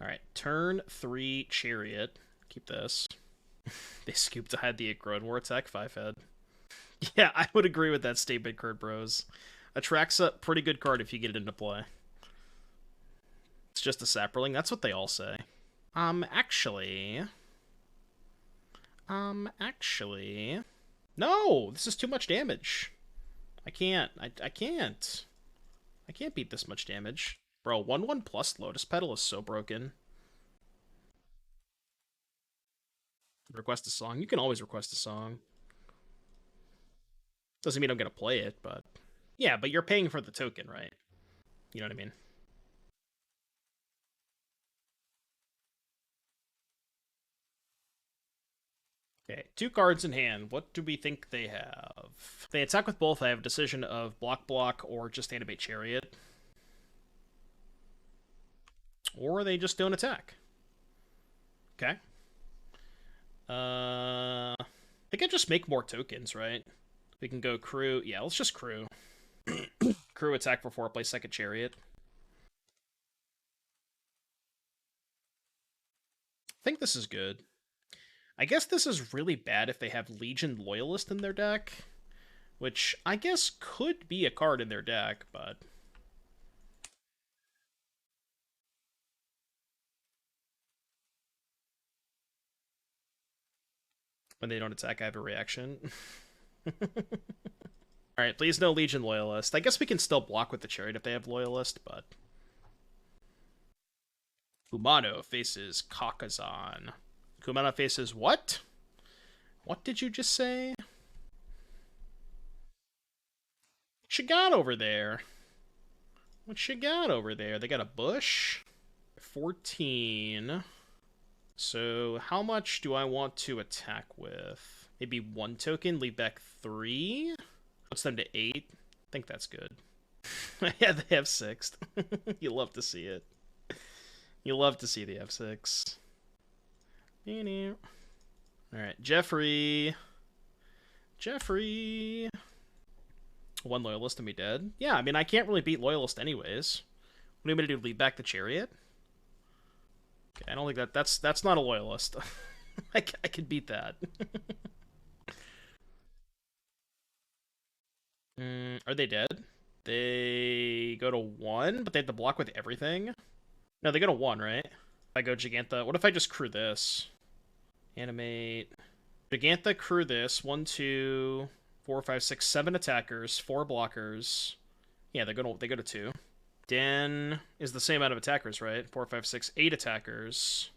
Alright, turn 3 Chariot. Keep this. They scooped ahead the Grown War attack 5-head. Yeah, I would agree with that statement, Kurt Bros. Atraxa, pretty good card if you get it into play. It's just a sapperling. That's what they all say. Actually... No! This is too much damage. I can't. I can't. I can't beat this much damage. Bro, 1/1 plus Lotus Petal is so broken. Request a song. You can always request a song. Doesn't mean I'm gonna play it, but... Yeah, but you're paying for the token, right? You know what I mean? Okay, 2 cards in hand. What do we think they have? If they attack with both, I have a decision of block or just animate Chariot. Or they just don't attack. Okay. I think I just make more tokens, right? We can go crew. Yeah, let's just crew. Crew attack for 4, play second Chariot. I think this is good. I guess this is really bad if they have Legion Loyalist in their deck, which I guess could be a card in their deck, but... When they don't attack, I have a reaction. Alright, please no Legion Loyalist. I guess we can still block with the Chariot if they have Loyalist, but... Kumano faces Kakazan. Kumano faces what? What did you just say? What you got over there? What you got over there? They got a bush? 14. So how much do I want to attack with? Maybe 1 token, leave back 3? Puts them to 8. I think that's good. Yeah, they have 6th. You love to see it. You love to see the F6. Alright, Jeffrey. 1 Loyalist and be dead. Yeah, I mean, I can't really beat Loyalist anyways. What do you want me to do, leave back the Chariot? Okay, I don't think that's not a Loyalist. I can beat that. Are they dead? They go to 1, but they have to block with everything? No, they go to 1, right? If I go Gigantha, what if I just crew this? Animate. Gigantha, crew this. 1, 2, 4, 5, 6, 7 attackers, 4 blockers. Yeah, they go to 2. Den is the same amount of attackers, right? 4, 5, 6, 8 attackers.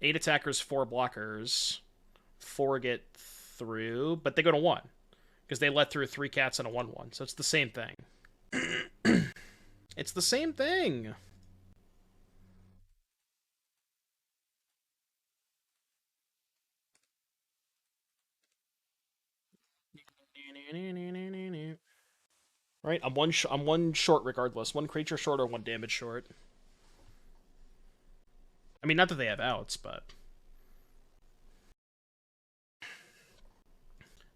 8 attackers, 4 blockers. 4 get through, but they go to 1. Because they let through 3 cats and a 1/1. So it's the same thing. It's the same thing. Right, I'm one short regardless. 1 creature short or 1 damage short. I mean, not that they have outs, but...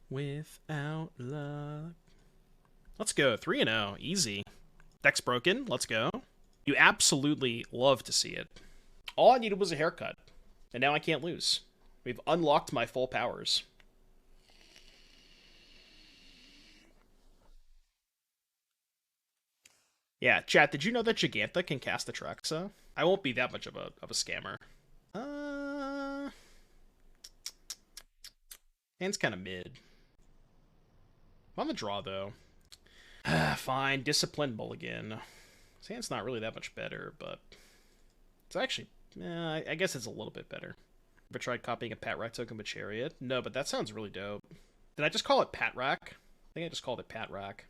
Without luck. Let's go. 3-0. Easy. Deck's broken. Let's go. You absolutely love to see it. All I needed was a haircut. And now I can't lose. We've unlocked my full powers. Yeah, chat, did you know that Gigantha can cast Atraxa? I won't be that much of a scammer. Hand's kind of mid. I'm on the draw, though. Fine, Discipline Mulligan. His hand's not really that much better, but... It's actually... I guess it's a little bit better. Ever tried copying a Pat Rack token with Chariot? No, but that sounds really dope. Did I just call it Pat Rack? I think I just called it Pat Rack.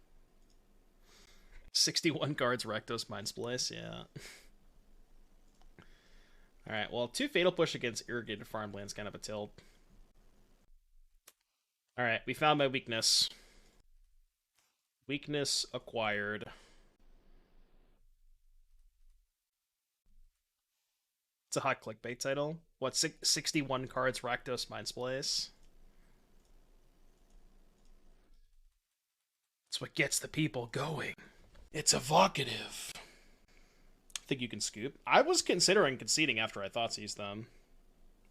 61 cards, Rectos, Mind Splice, yeah. Alright, well, 2 Fatal Push against Irrigated Farmland's kind of a tilt. Alright, we found my weakness. Weakness acquired. It's a hot clickbait title. What, 61 cards, Rakdos, Mindsplace? It's what gets the people going. It's evocative. I think you can scoop. I was considering conceding after I Thoughtseize them.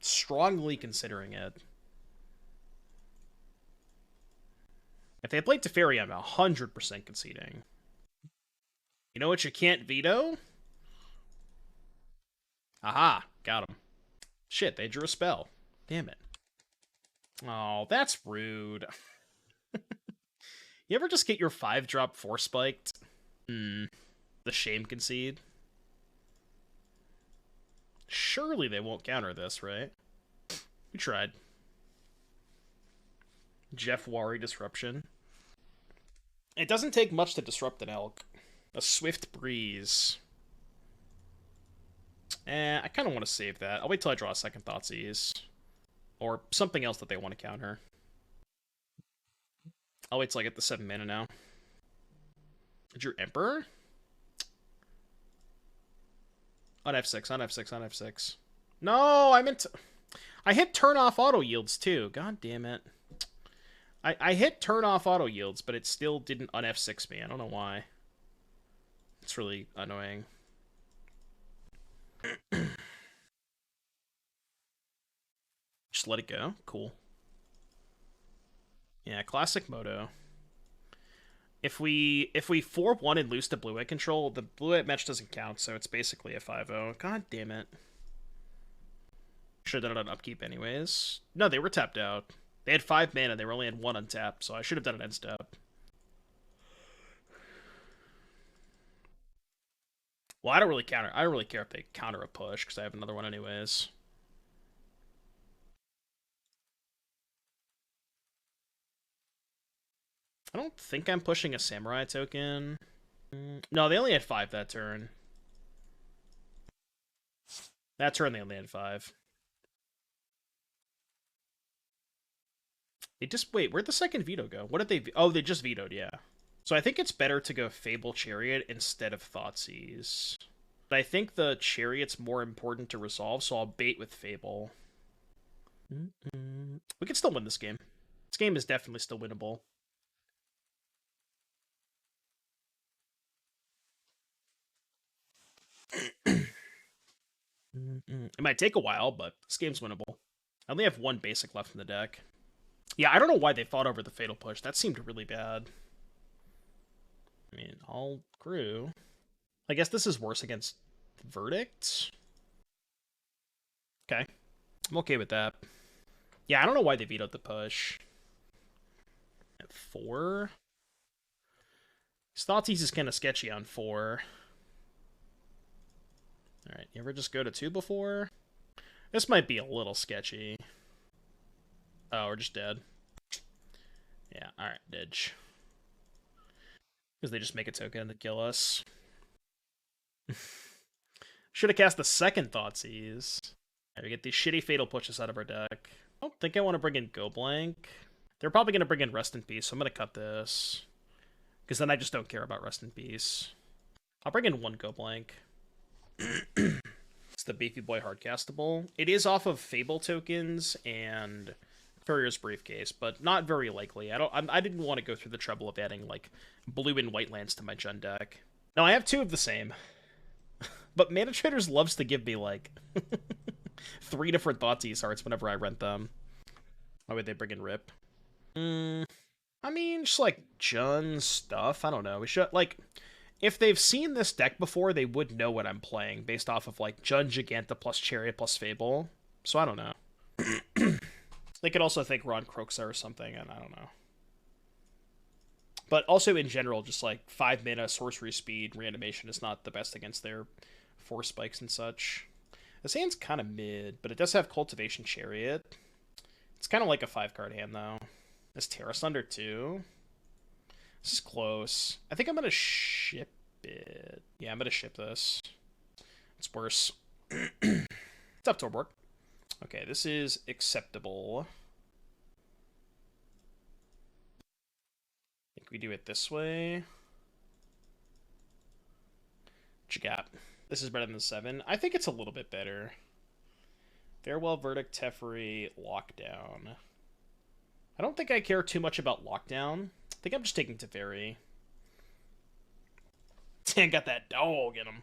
Strongly considering it. If they played Teferi, I'm 100% conceding. You know what you can't veto? Aha, got him. Shit, they drew a spell. Damn it. Oh, that's rude. You ever just get your 5-drop 4-spiked? The shame concede? Surely they won't counter this, right? We tried. Jeff Wari Disruption. It doesn't take much to disrupt an elk. A Swift Breeze. I kind of want to save that. I'll wait till I draw a second Thoughtseize. Or something else that they want to counter. I'll wait till I get the 7 mana now. Drew Emperor? On F6, on F6, on F6. No, I meant to... I hit turn off auto yields too. God damn it. I hit turn off auto yields, but it still didn't on F6 me. I don't know why. It's really annoying. Just let it go. Cool. Yeah, classic Moto. If we 4-1 and lose to blue-white control, the blue-white match doesn't count, so it's basically a 5-0. God damn it. Should have done it on upkeep anyways. No, they were tapped out. They had 5 mana, they were only had 1 untapped, so I should have done it end step. Well, I don't really care if they counter a push, because I have another one anyways. I don't think I'm pushing a Samurai token. No, they only had 5 that turn. That turn they only had 5. They just... Wait, where'd the second veto go? What did they... Oh, they just vetoed, yeah. So I think it's better to go Fable Chariot instead of Thoughtseize. But I think the Chariot's more important to resolve, so I'll bait with Fable. We can still win this game. This game is definitely still winnable. It might take a while, but this game's winnable. I only have 1 basic left in the deck. Yeah, I don't know why they fought over the Fatal Push. That seemed really bad. I mean, all grew. I guess this is worse against Verdict. Okay. I'm okay with that. Yeah, I don't know why they vetoed the push. At 4? Thoughtseize is kind of sketchy on 4. Alright, you ever just go to 2 before? This might be a little sketchy. Oh, we're just dead. Yeah, alright, Didge. Because they just make a token to kill us. Should have cast the second Thoughtseize. Right, we get these shitty Fatal Pushes out of our deck. I don't think I want to bring in Go Blank. They're probably going to bring in Rest in Peace, so I'm going to cut this. Because then I just don't care about Rest in Peace. I'll bring in 1 Go Blank. It's the Beefy Boy Hardcastable. It is off of Fable tokens and Courier's Briefcase, but not very likely. I didn't want to go through the trouble of adding like blue and white lands to my Jund deck. Now I have 2 of the same, but Mana Traders loves to give me like 3 different Thoughtseize arts whenever I rent them. Why would they bring in Rip? I mean, just like Jund stuff. I don't know. We should like. If they've seen this deck before, they would know what I'm playing based off of, like, Jund, Giganta plus Chariot plus Fable. So I don't know. They could also think Ron Croxa or something, and I don't know. But also, in general, just, like, 5 mana, sorcery speed, reanimation is not the best against their 4 spikes and such. This hand's kind of mid, but it does have Cultivation Chariot. It's kind of like a 5-card hand, though. This Terra Sunder, too. This is close. I think I'm going to ship it. Yeah, I'm going to ship this. It's worse. It's up to work. Okay, this is acceptable. I think we do it this way. What you got? This is better than the 7. I think it's a little bit better. Farewell, Verdict, Teferi, Lockdown. I don't think I care too much about Lockdown. I think I'm just taking Teferi. Got that dog in him.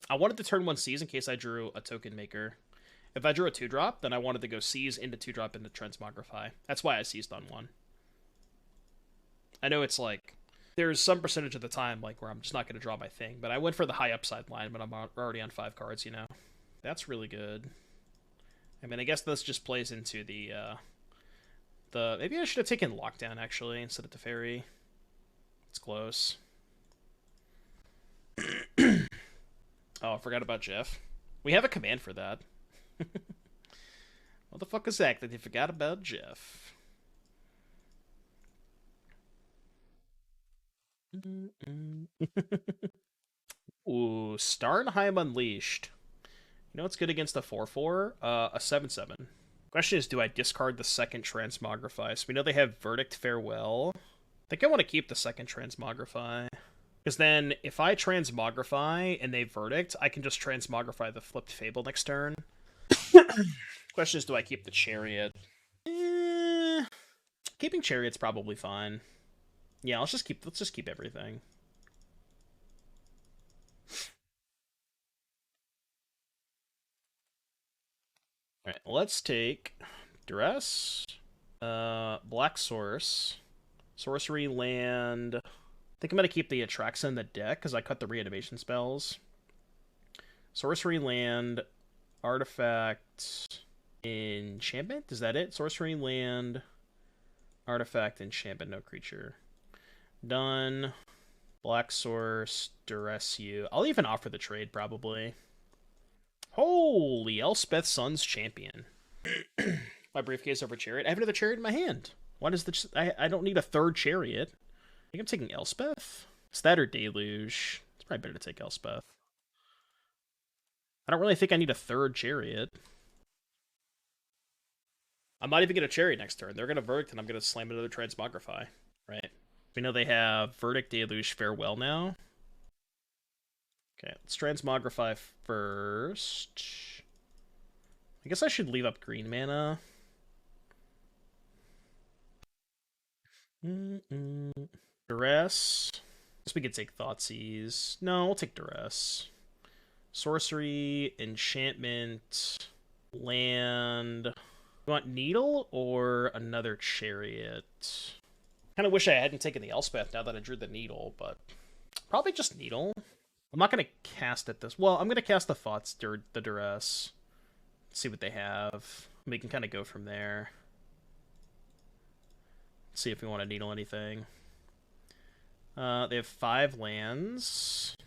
I wanted to turn one Seize in case I drew a token maker. If I drew a 2-drop, then I wanted to go Seize into 2-drop into Transmogrify. That's why I seized on one. I know it's like, there's some percentage of the time like where I'm just not going to draw my thing, but I went for the high upside line when I'm already on 5 cards, you know? That's really good. I mean, I guess this just plays into the maybe I should have taken Lockdown, actually, instead of Teferi. It's close. Oh, I forgot about Jeff. We have a command for that. What the fuck is that? That you forgot about Jeff. Ooh, Starnheim Unleashed. You know what's good against a 4/4? A 7/7. Question is, do I discard the second Transmogrify? So we know they have Verdict, Farewell. I think I want to keep the second Transmogrify. Because then, if I Transmogrify and they Verdict, I can just Transmogrify the flipped Fable next turn. Question is, do I keep the Chariot? Keeping Chariot's probably fine. Yeah, let's just keep everything. Alright, let's take Duress, Black Source, Sorcery Land. I think I'm going to keep the Atraxa in the deck because I cut the reanimation spells. Sorcery Land, Artifact, Enchantment? Is that it? Sorcery Land, Artifact, Enchantment, no creature. Done. Black Source, Duress you. I'll even offer the trade, probably. Holy Elspeth Sun's Champion. My Briefcase over Chariot. I have another Chariot in my hand. Why does the... I don't need a third Chariot. I think I'm taking Elspeth. Is that or Deluge? It's probably better to take Elspeth. I don't really think I need a third Chariot. I'm not even going to Chariot next turn. They're going to Verdict, and I'm going to slam another Transmogrify. Right. We know they have Verdict, Deluge, Farewell now. Okay, let's Transmogrify first. I guess I should leave up green mana. Duress. Guess we could take Thoughtseize. No, we'll take Duress. Sorcery, Enchantment, Land. You want Needle or another Chariot? Kind of wish I hadn't taken the Elspeth now that I drew the Needle, but probably just Needle. I'm not going to cast it this... Well, I'm going to cast the Duress. See what they have. We can kind of go from there. See if we want to Needle anything. They have 5 lands.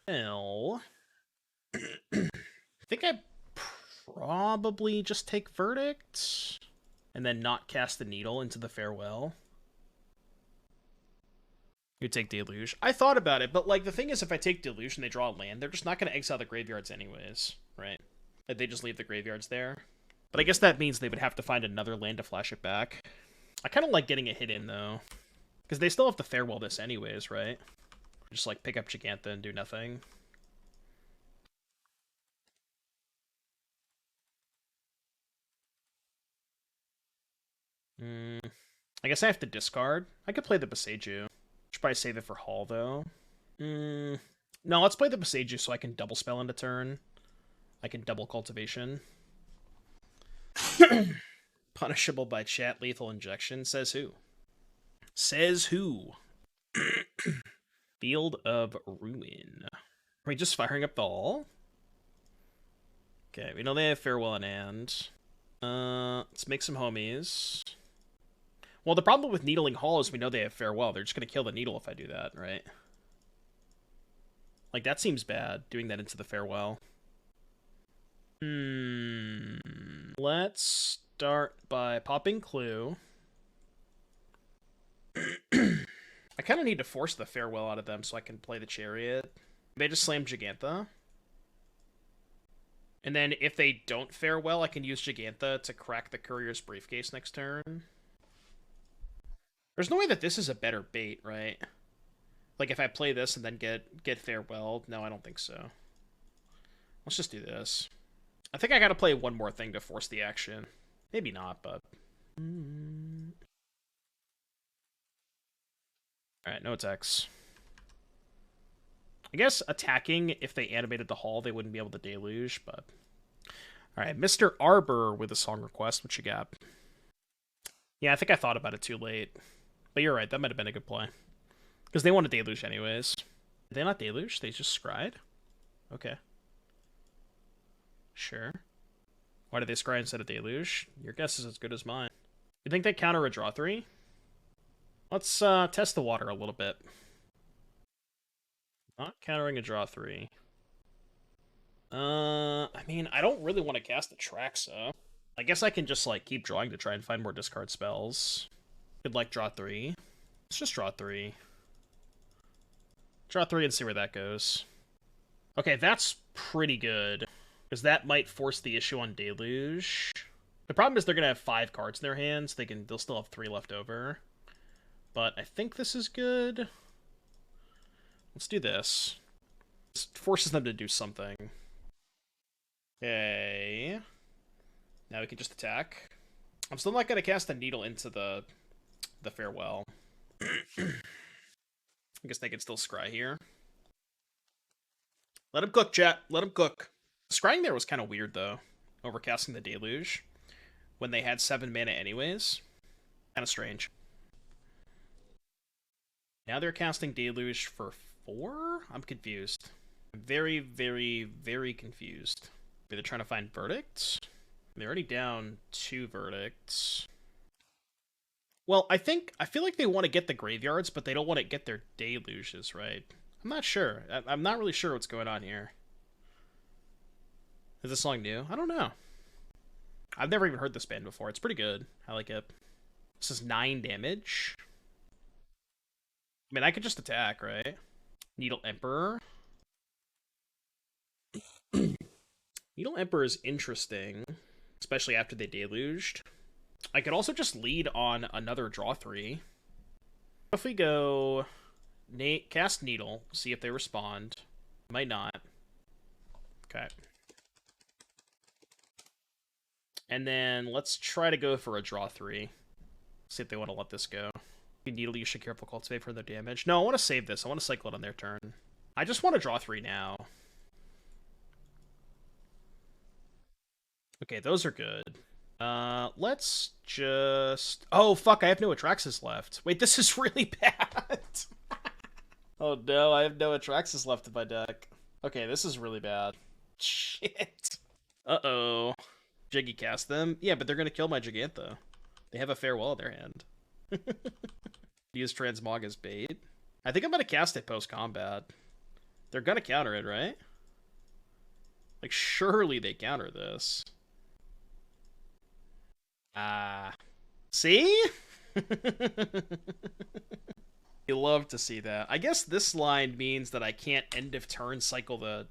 Well... I think I probably just take Verdict. And then not cast the Needle into the Farewell. You take Deluge. I thought about it, but like the thing is, if I take Deluge and they draw a land, they're just not going to exile the graveyards anyways, right? Like, they just leave the graveyards there. But I guess that means they would have to find another land to flash it back. I kind of like getting it hit in, though. Because they still have to Farewell this anyways, right? Just like pick up Gigantha and do nothing. I guess I have to discard. I could play the Boseiju. Should probably save it for Hall, though. No, let's play the Boseiju so I can double spell into turn. I can double Cultivation. Punishable by chat, lethal injection. Says who? Says who? Field of Ruin. Are we just firing up the Hall? Okay, we know they have Farewell in hand. Let's make some homies. Well, the problem with needling Hall is we know they have Farewell. They're just going to kill the Needle if I do that, right? Like, that seems bad, doing that into the Farewell. Let's start by popping Clue. I kind of need to force the Farewell out of them so I can play the Chariot. They just slam Gigantha. And then if they don't Farewell, I can use Gigantha to crack the Courier's Briefcase next turn. There's no way that this is a better bait, right? Like, if I play this and then get Farewell? No, I don't think so. Let's just do this. I think I gotta play one more thing to force the action. Maybe not, but... Alright, no attacks. I guess attacking, if they animated the hall, they wouldn't be able to deluge, but... Alright, Mr. Arbor with a song request. What you got? Yeah, I think I thought about it too late. But you're right, that might have been a good play. Because they want to deluge anyways. Did they not deluge? They just scryed? Okay. Sure. Why did they scry instead of deluge? Your guess is as good as mine. You think they counter a draw 3? Let's test the water a little bit. Not countering a draw 3. I mean, I don't really want to cast Atraxa. I guess I can just, like, keep drawing to try and find more discard spells. Could, like, draw 3. Let's just draw 3. Draw 3 and see where that goes. Okay, that's pretty good. Because that might force the issue on Deluge. The problem is they're going to have 5 cards in their hands. They'll still have 3 left over. But I think this is good. Let's do this. This forces them to do something. Okay. Now we can just attack. I'm still not going to cast a Needle into the Farewell. I guess they can still scry here. Let him cook, chat. Let him cook. Scrying there was kind of weird, though. Overcasting the Deluge. When they had 7 mana anyways. Kind of strange. Now they're casting Deluge for 4? I'm confused. I'm very, very, very confused. Maybe they're trying to find verdicts? They're already down 2 verdicts. Well, I feel like they want to get the graveyards, but they don't want to get their deluges, right? I'm not sure. I'm not really sure what's going on here. Is this song new? I don't know. I've never even heard this band before. It's pretty good. I like it. This is 9 damage. I mean, I could just attack, right? Needle Emperor. Needle Emperor is interesting, especially after they deluged. I could also just lead on another draw 3. If we go cast Needle, see if they respond. Might not. Okay. And then let's try to go for a draw 3. See if they want to let this go. Needle, you should Careful Cultivate for their damage. No, I want to save this. I want to cycle it on their turn. I just want to draw 3 now. Okay, those are good. Let's just... Oh, fuck, I have no Atraxas left. Wait, this is really bad. Oh, no, I have no Atraxas left in my deck. Okay, this is really bad. Shit. Uh-oh. Jiggy cast them? Yeah, but they're going to kill my Gigantha. They have a Farewell in their hand. Use Transmog as bait. I think I'm going to cast it post-combat. They're going to counter it, right? Like, surely they counter this. See? You love to see that. I guess this line means that I can't end of turn cycle the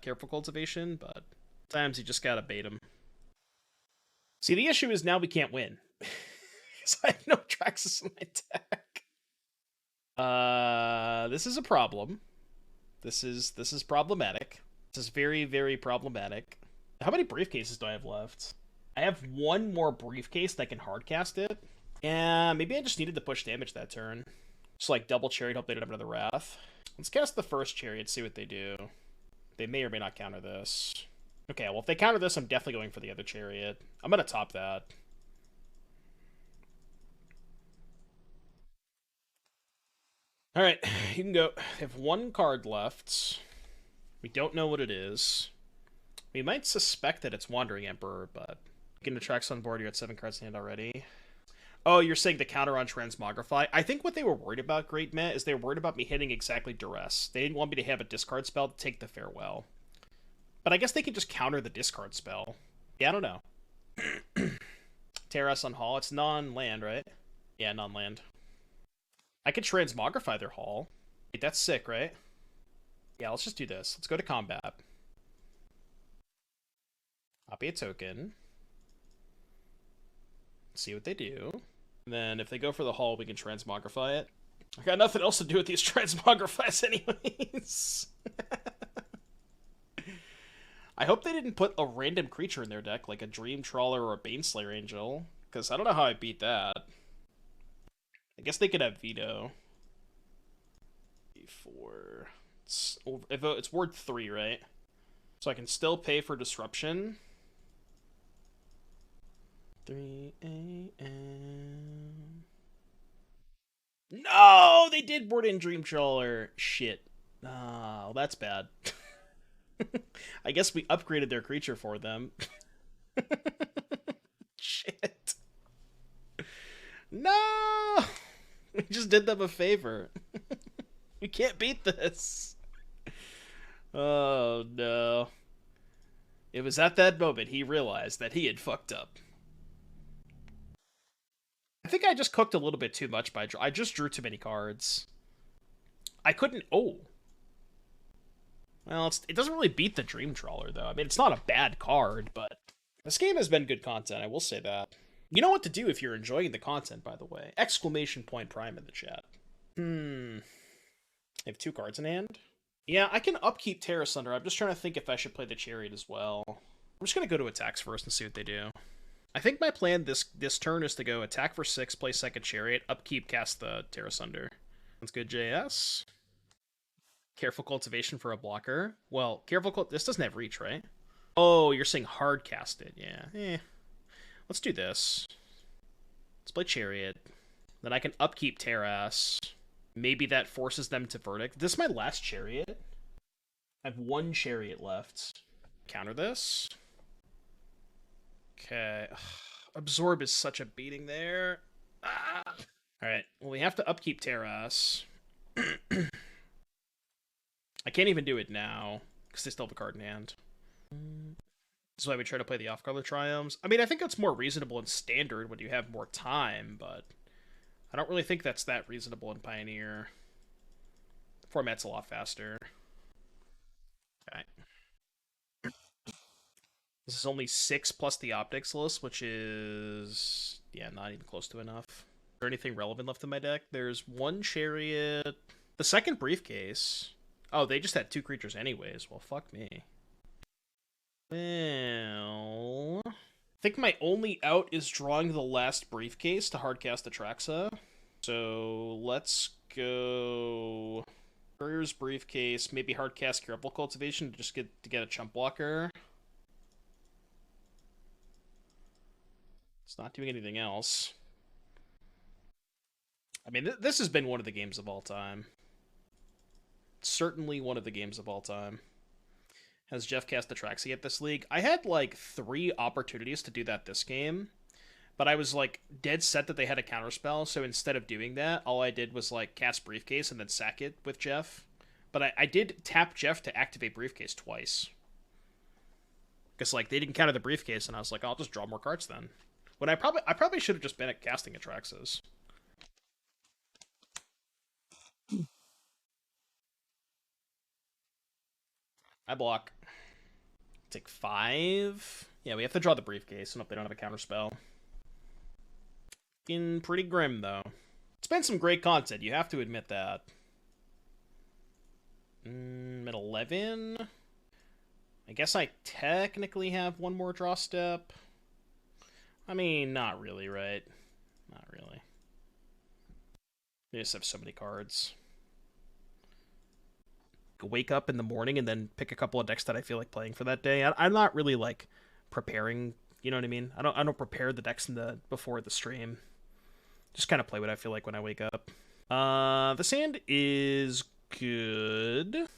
Careful Cultivation, but sometimes you just gotta bait him. See, the issue is now we can't win. Because I have no Atraxas in my deck. This is a problem. This is problematic. This is very, very problematic. How many briefcases do I have left? I have one more briefcase that can hardcast it. Yeah, maybe I just needed to push damage that turn. Just like double chariot, hope they don't have another wrath. Let's cast the first chariot, see what they do. They may or may not counter this. Okay, well if they counter this, I'm definitely going for the other chariot. I'm gonna top that. Alright, you can go. They have 1 card left. We don't know what it is. We might suspect that it's Wandering Emperor, but... Get Atraxa on board, you're at 7 cards in hand already. Oh, you're saying the counter on Transmogrify? I think what they were worried about, Great Matt, is they were worried about me hitting exactly Duress. They didn't want me to have a discard spell to take the Farewell. But I guess they can just counter the discard spell. Yeah, I don't know. Terras on Hall, it's non-land, right? Yeah, non-land. I could Transmogrify their Hall. Wait, that's sick, right? Yeah, let's just do this. Let's go to combat. Copy a token. See what they do. And then if they go for the hull, we can transmogrify it. I got nothing else to do with these transmogrifies anyways. I hope they didn't put a random creature in their deck, like a Dream Trawler or a Baneslayer Angel, because I don't know how I beat that. I guess they could have Veto. 4. It's word 3, right? So I can still pay for Disruption. 3 a.m. No, they did board in Dream Trawler. Shit. Oh, that's bad. I guess we upgraded their creature for them. Shit. No! We just did them a favor. We can't beat this. Oh, no. It was at that moment he realized that he had fucked up. I think I just cooked a little bit too much by... I just drew too many cards. I couldn't... Oh. Well, it doesn't really beat the Dream Trawler, though. I mean, it's not a bad card, but... This game has been good content, I will say that. You know what to do if you're enjoying the content, by the way. Exclamation point Prime in the chat. I have 2 cards in hand. Yeah, I can upkeep Terra Sunder. I'm just trying to think if I should play the Chariot as well. I'm just going to go to attacks first and see what they do. I think my plan this turn is to go attack for 6, play second Chariot, upkeep, cast the Terra Sunder. That's good, JS. Careful Cultivation for a blocker. Well, this doesn't have reach, right? Oh, you're saying hard cast it. Yeah. Let's do this. Let's play Chariot. Then I can upkeep Terras. Maybe that forces them to Verdict. This is my last Chariot. I have 1 Chariot left. Counter this. Okay. Ugh. Absorb is such a beating there. Alright. Well, we have to upkeep Terras. I can't even do it now, because they still have a card in hand. This is why we try to play the off-color Triumphs. I mean, I think it's more reasonable in Standard when you have more time, but I don't really think that's that reasonable in Pioneer. The format's a lot faster. Okay. This is only 6 plus the Ob Nixilis, which is... yeah, not even close to enough. Is there anything relevant left in my deck? There's 1 Chariot. The second Briefcase. Oh, they just had 2 creatures anyways. Well, fuck me. Well... I think my only out is drawing the last Briefcase to hardcast Atraxa. So, let's go... Courier's Briefcase, maybe hardcast Careful Cultivation to just get a chump blocker. It's not doing anything else. I mean, this has been one of the games of all time. Certainly one of the games of all time. Has Jeff cast Atraxa yet this league? I had, like, 3 opportunities to do that this game, but I was, like, dead set that they had a counterspell, so instead of doing that, all I did was, like, cast Briefcase and then sack it with Jeff. But I did tap Jeff to activate Briefcase twice. Because, like, they didn't counter the Briefcase, and I was like, I'll just draw more cards then. When I probably should have just been at casting Atraxas. I block. Take 5. Yeah, we have to draw the Briefcase, and if they don't have a counterspell. Fucking pretty grim, though. It's been some great content, you have to admit that. At 11? I guess I technically have 1 more draw step. I mean, not really, right? Not really. They just have so many cards. Wake up in the morning and then pick a couple of decks that I feel like playing for that day. I'm not really, like, preparing, you know what I mean? I don't prepare the decks before the stream. Just kind of play what I feel like when I wake up. The sand is good.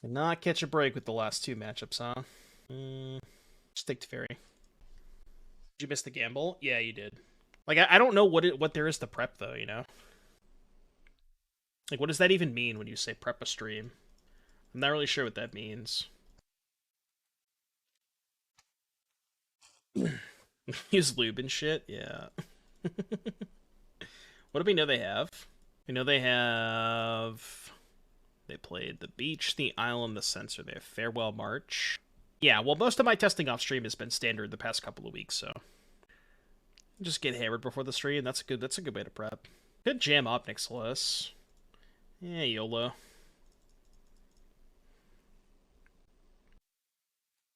Did not catch a break with the last 2 matchups, huh? Just take Teferi. Did you miss the gamble? Yeah, you did. Like, I don't know what there is to prep, though, you know? Like, what does that even mean when you say prep a stream? I'm not really sure what that means. Use lube and shit? Yeah. What do we know they have? We know they have They played the beach, the island, the sensor. They have Farewell March. Yeah, well, most of my testing off stream has been standard the past couple of weeks, so just get hammered before the stream. That's a good way to prep. Good jam Ob Nixilis. Yeah, YOLO.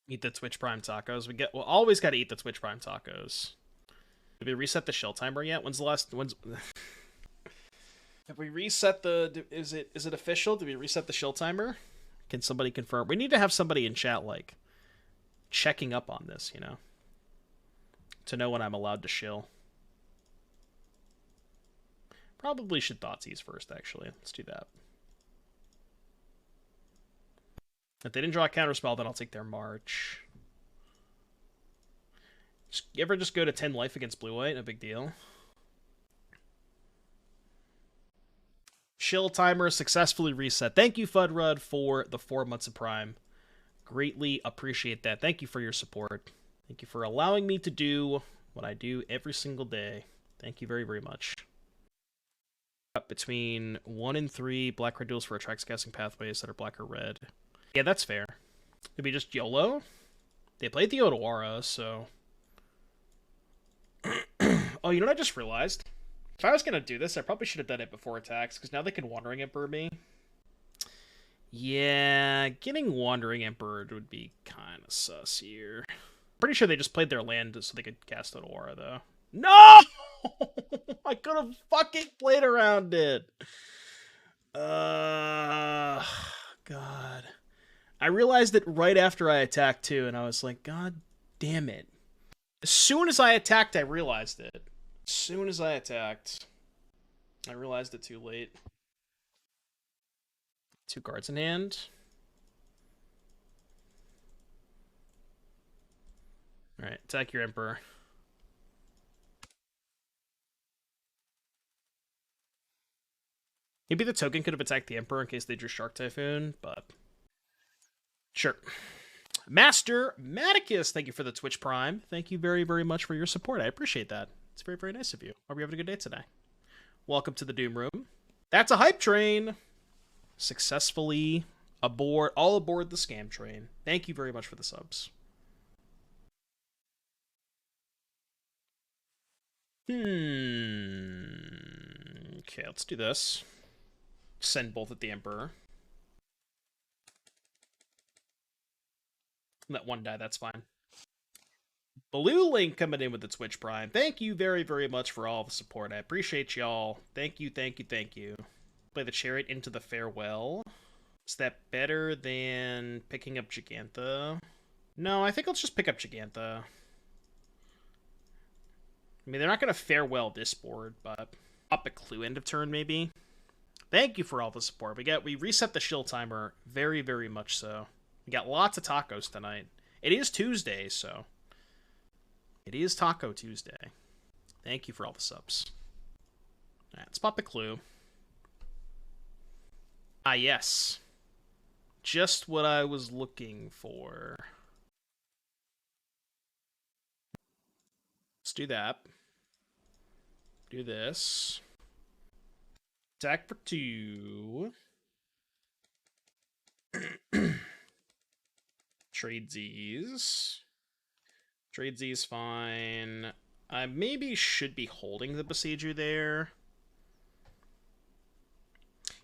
Eat the Twitch Prime tacos. We'll always got to eat the Twitch Prime tacos. Did we reset the shell timer yet? When's have we reset the? Is it official? Did we reset the shill timer? Can somebody confirm? We need to have somebody in chat like checking up on this, you know, to know when I'm allowed to shill. Probably should Thoughtseize first, actually. Let's do that. If they didn't draw a counterspell, then I'll take their March. You ever just go to 10 life against blue-white? No big deal. Shill timer successfully reset. Thank you, Fudrud, for the 4 months of Prime. Greatly appreciate that. Thank you for your support. Thank you for allowing me to do what I do every single day. Thank you very, very much. Up between 1 and 3 black-red duels for Atraxa casting pathways that are black or red. Yeah, that's fair. It'd be just YOLO. They played the Otawara, so... Oh, you know what I just realized? If I was going to do this, I probably should have done it before attacks, because now they can Wandering Emperor me. Yeah, getting Wandering Emperor would be kind of sus here. Pretty sure they just played their land so they could cast Otawara, though. No! I could have fucking played around it. God. I realized it right after I attacked, too, and I was like, God damn it. As soon as I attacked, I realized it. As soon as I attacked, I realized it too late. 2 cards in hand. Alright, attack your Emperor. Maybe the token could have attacked the Emperor in case they drew Shark Typhoon, but... Sure. Master Maticus, thank you for the Twitch Prime. Thank you very, very much for your support. I appreciate that. It's very, very nice of you. Hope you're having a good day today. Welcome to the Doom Room. That's a hype train! Successfully aboard, all aboard the scam train. Thank you very much for the subs. Okay, let's do this. Send both at the Emperor. Let one die, that's fine. Blue Link coming in with the Twitch Prime. Thank you very, very much for all the support. I appreciate y'all. Thank you, thank you, thank you. Play the Chariot into the Farewell. Is that better than picking up Gigantha? No, I think let's just pick up Gigantha. I mean, they're not going to Farewell this board, but pop a Clue end of turn, maybe. Thank you for all the support. We reset the shill timer very, very much so. We got lots of tacos tonight. It is Tuesday, so... It is Taco Tuesday. Thank you for all the subs. Alright, let's pop a Clue. Ah, yes. Just what I was looking for. Let's do that. Do this. Attack for 2. Tradesies. Tradesies fine. I maybe should be holding the Boseiju there.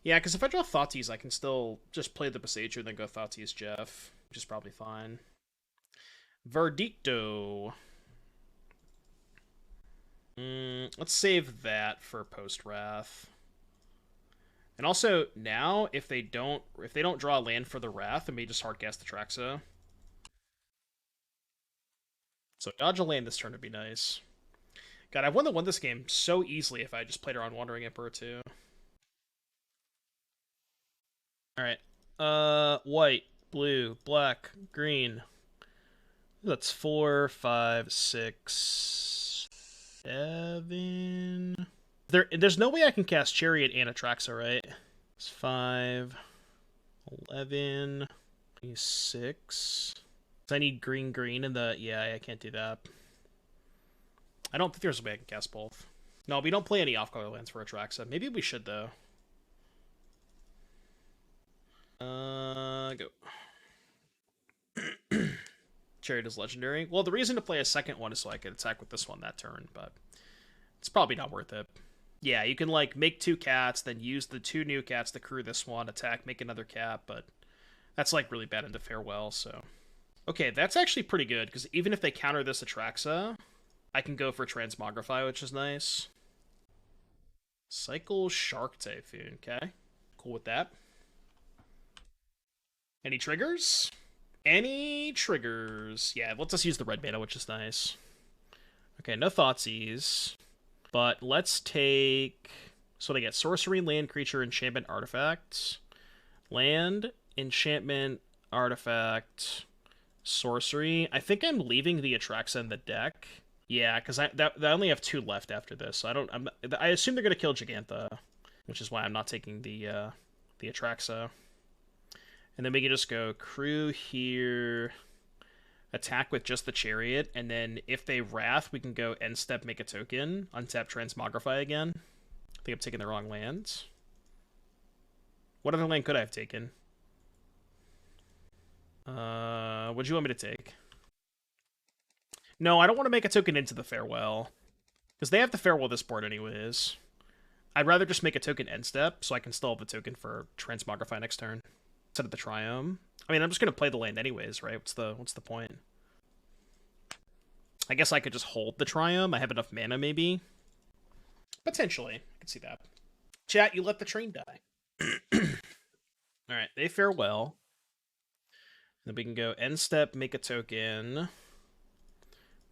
Yeah, because if I draw Thoughtseize, I can still just play the Boseiju and then go Thoughtseize Jeff, which is probably fine. Verdicto. Let's save that for post-Wrath. And also, now, if they don't draw a land for the Wrath, I may just hardcast Atraxa. So dodge a land this turn would be nice. God, I won this game so easily if I just played around Wandering Emperor too. Alright. White, blue, black, green. That's 4, 5, 6, 7. There's no way I can cast Chariot and Atraxa, right? It's 5, 11, 6. I need green, green in the... Yeah, I can't do that. I don't think there's a way I can cast both. No, we don't play any off-color lands for Atraxa. Maybe we should, though. Go. Chariot is legendary. Well, the reason to play a second one is so I could attack with this one that turn, but it's probably not worth it. Yeah, you can, like, make 2 cats, then use the 2 new cats to crew this one, attack, make another cat, but that's, like, really bad into Farewell, so... Okay, that's actually pretty good, because even if they counter this Atraxa, I can go for Transmogrify, which is nice. Cycle Shark Typhoon, okay. Cool with that. Any triggers? Any triggers? Yeah, let's just use the red mana, which is nice. Okay, no Thoughtseize. But let's take... So they get Sorcery, Land, Creature, Enchantment, Artifacts. Land, Enchantment, Artifact, Sorcery. I think I'm leaving the Atraxa in the deck. Yeah, because I only have 2 left after this. So I assume they're going to kill Gigantha, which is why I'm not taking the Atraxa. And then we can just go crew here, attack with just the Chariot, and then if they Wrath, we can go end step, make a token, untap Transmogrify again. I think I'm taking the wrong lands. What other land could I have taken? What do you want me to take? No, I don't want to make a token into the Farewell, because they have the Farewell this board anyways. I'd rather just make a token end step, so I can still have the token for Transmogrify next turn. Instead of the Triome. I mean, I'm just going to play the land anyways, right? What's the point? I guess I could just hold the Triome. I have enough mana, maybe. Potentially. I can see that. Chat, you let the train die. Alright, they Farewell. Then we can go end step, make a token,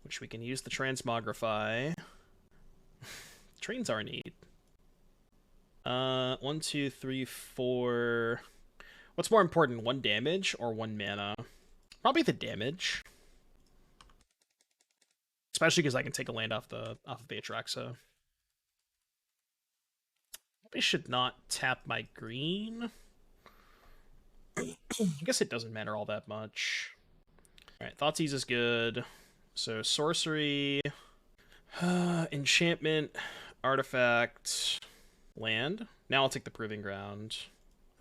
which we can use the Transmogrify. Trains are neat. 1, 2, 3, 4... What's more important, 1 damage or 1 mana? Probably the damage. Especially because I can take a land off of the Atraxa. Probably should not tap my green. I guess it doesn't matter all that much. Alright, Thoughtseize is good. So, Sorcery, Enchantment, Artifact, Land. Now I'll take the Proving Ground.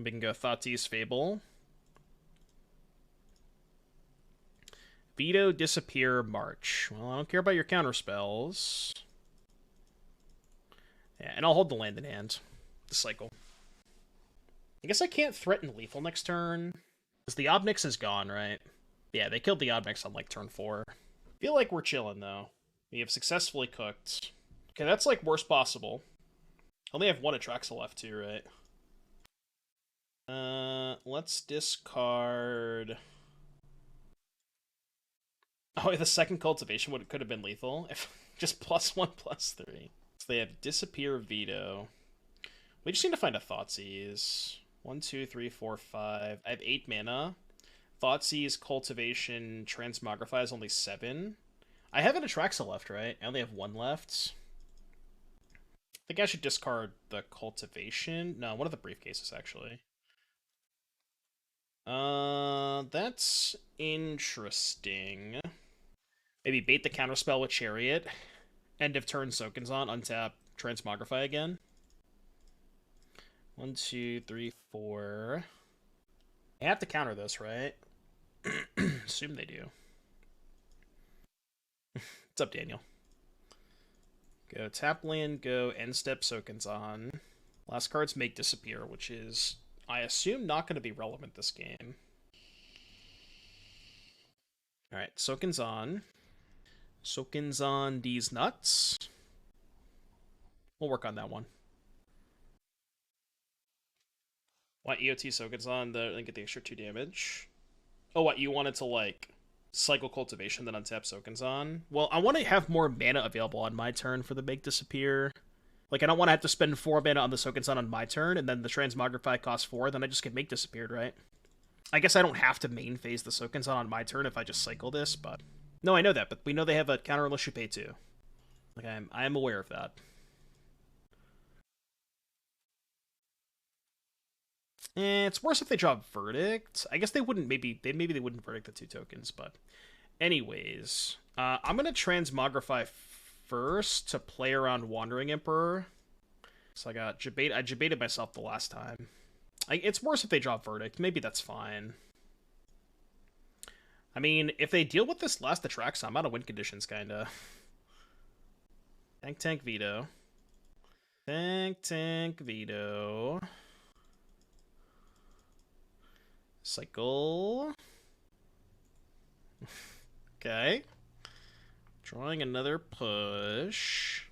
We can go Thoughtseize, Fable. Veto, Disappear, March. Well, I don't care about your counter spells. Yeah, and I'll hold the land in hand. The cycle. I guess I can't threaten lethal next turn. Because the Ob Nix is gone, right? Yeah, they killed the Ob Nix on, like, turn 4. Feel like we're chilling, though. We have successfully cooked. Okay, that's, like, worst possible. Only have 1 Atraxa left, too, right? Let's discard... Oh, the second cultivation could have been lethal. If just +1/+3. So they have Disappear, Veto. We just need to find a Thoughtseizes. 1, 2, 3, 4, 5. I have 8 mana. Thoughtseize, Cultivation, Transmogrify is only 7. I have an Atraxa left, right? I only have 1 left. I think I should discard the Cultivation. No, one of the Briefcases, actually. That's interesting. Maybe bait the counterspell with Chariot. End of turn Sokenzan, untap Transmogrify again. 1, 2, 3, 4. I have to counter this, right? Assume they do. What's up, Daniel? Go tap land, go end step Sokenzan. Last cards make Disappear, which is, I assume, not going to be relevant this game. Alright, Sokenzan. Sokenzan these nuts. We'll work on that one. What, EOT Sokenzan, then get the extra 2 damage? Oh, what, you wanted to, like, cycle Cultivation, then untap Sokenzan? Well, I want to have more mana available on my turn for the Make Disappear. Like, I don't want to have to spend 4 mana on the Sokenzan on my turn, and then the Transmogrify costs 4, then I just get Make Disappeared, right? I guess I don't have to main phase the Sokenzan on my turn if I just cycle this, but... No, I know that, but we know they have a counter unless you pay 2. Like, I am aware of that. It's worse if they draw Verdict. I guess they wouldn't, maybe they wouldn't Verdict the 2 tokens, but... Anyways, I'm gonna Transmogrify first to play around Wandering Emperor. So I debated myself the last time. It's worse if they drop Verdict. Maybe that's fine. I mean, if they deal with this last Atraxa, I'm out of win conditions, kinda. Tank, veto. Tank, veto. Cycle. Okay. Drawing another push.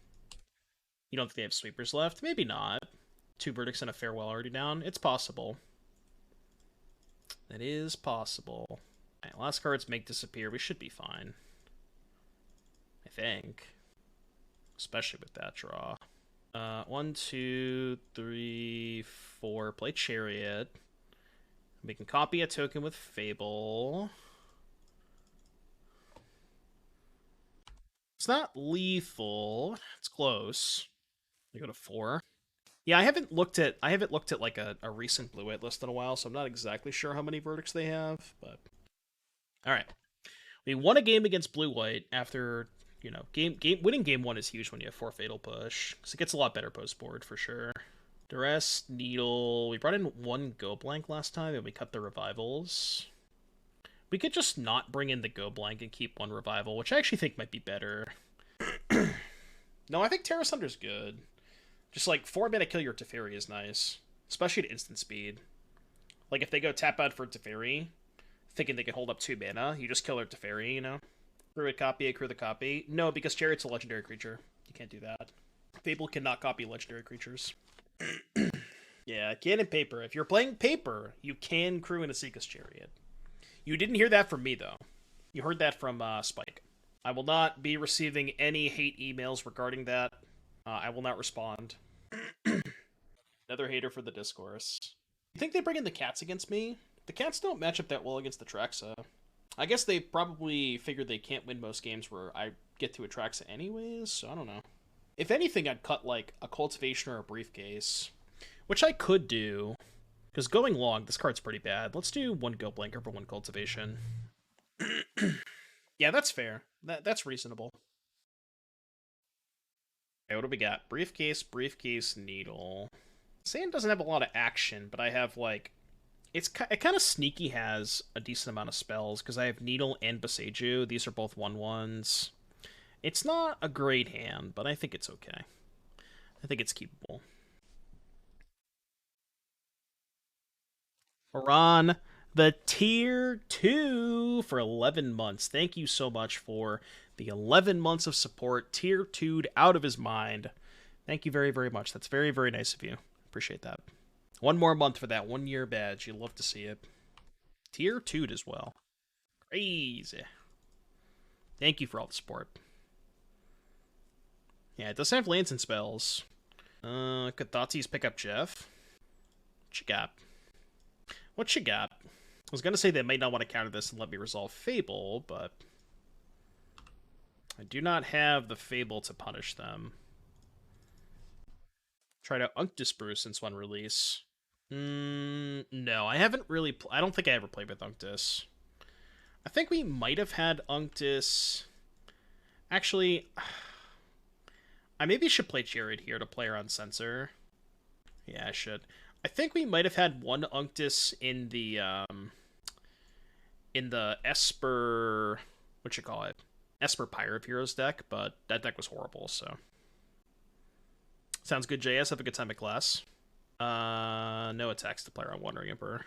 You don't think they have sweepers left? Maybe not. 2 verdicts and a farewell already down. It's possible. That is possible. Alright, last cards make disappear. We should be fine. I think. Especially with that draw. 1, 2, 3, 4. Play Chariot. We can copy a token with Fable. It's not lethal. It's close. We go to 4. Yeah, I haven't looked at like a recent Blue White list in a while, so I'm not exactly sure how many verdicts they have, but alright. We won a game against Blue White after, you know, winning game 1 is huge when you have 4 Fatal Push, because it gets a lot better post board for sure. Duress, Needle. We brought in 1 Go Blank last time, and we cut the revivals. We could just not bring in the Go Blank and keep 1 revival, which I actually think might be better. No, I think Terra Sunder's good. Just like 4 mana kill your Teferi is nice, especially at instant speed. Like if they go tap out for Teferi, thinking they can hold up 2 mana, you just kill their Teferi, you know? Accrue the copy. No, because Chariot's a legendary creature. You can't do that. Fable cannot copy legendary creatures. Yeah, can in paper. If you're playing paper, you can crew in a Seeker's Chariot. You didn't hear that from me, though. You heard that from Spike. I will not be receiving any hate emails regarding that. I will not respond. Another hater for the discourse. You think they bring in the cats against me? The cats don't match up that well against Atraxa. I guess they probably figured they can't win most games where I get to Atraxa anyways, so I don't know. If anything, I'd cut like a Cultivation or a Briefcase, which I could do, because going long, this card's pretty bad. Let's do 1 Go Blank over 1 Cultivation. Yeah, that's fair. That's reasonable. Okay, what do we got? Briefcase, Needle. Sand doesn't have a lot of action, but I have, like... It kind of sneaky has a decent amount of spells, because I have Needle and Boseiju. These are both 1/1s. It's not a great hand, but I think it's okay. I think it's keepable. We're on the Tier 2 for 11 months. Thank you so much for the 11 months of support. Tier 2'd out of his mind. Thank you very, very much. That's very, very nice of you. Appreciate that. 1 more month for that 1-year badge. You'll love to see it. Tier 2'd as well. Crazy. Thank you for all the support. Yeah, it does have lands and spells. Could Thoughtseize pick up Jeff? What you got? What you got? I was going to say they might not want to counter this and let me resolve Fable, but I do not have the Fable to punish them. Try to Unctus since 1 release. No, I haven't really... I don't think I ever played with Unctus. I think we might have had Unctus... Actually, I maybe should play Jared here to play around Censor. Yeah, I should. I think we might have had 1 Unctus in the Esper... What you call it? Esper Pyre of Heroes deck, but that deck was horrible, so... Sounds good, JS. Have a good time at class. No attacks to play around Wandering Emperor.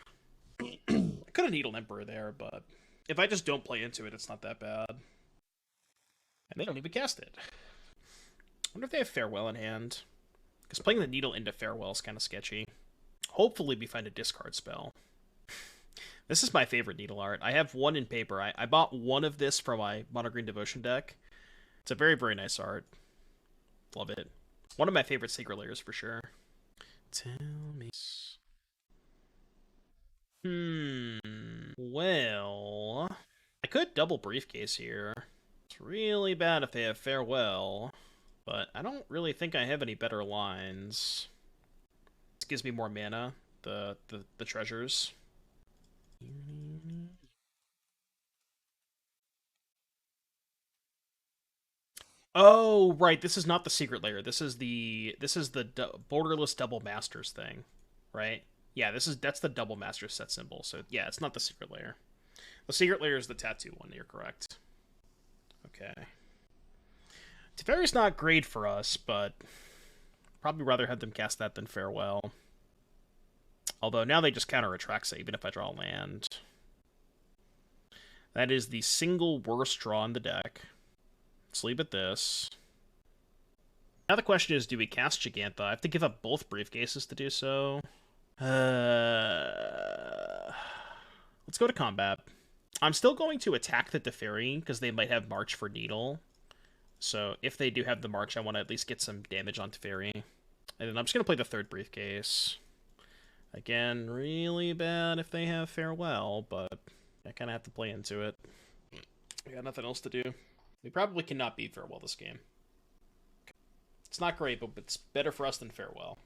I could have Needled Emperor there, but if I just don't play into it, it's not that bad. And they don't even cast it. I wonder if they have Farewell in hand. Because playing the Needle into Farewell is kind of sketchy. Hopefully we find a discard spell. This is my favorite Needle art. I have 1 in paper. I bought 1 of this from my Mono Green Devotion deck. It's a very, very nice art. Love it. One of my favorite Secret Layers for sure. Tell me. Well, I could double Briefcase here. It's really bad if they have Farewell, but I don't really think I have any better lines. This gives me more mana, the treasures. Oh, right. This is not the Secret Layer. This is the borderless double masters thing, right? Yeah, that's the double master set symbol. So yeah, it's not the secret layer. The secret layer is the tattoo one. You're correct. Okay. Teferi's not great for us, but probably rather have them cast that than Farewell. Although now they just counter Atraxa, even if I draw land. That is the single worst draw in the deck. Let's leave it this. Now the question is, do we cast Gigantha? I have to give up both briefcases to do so. Let's go to combat. I'm still going to attack the Teferi, because they might have March for Needle. So if they do have the March, I want to at least get some damage on Teferi. And then I'm just going to play the third briefcase. Again, really bad if they have Farewell, but I kind of have to play into it. We got nothing else to do. We probably cannot beat Farewell this game. It's not great, but it's better for us than Farewell.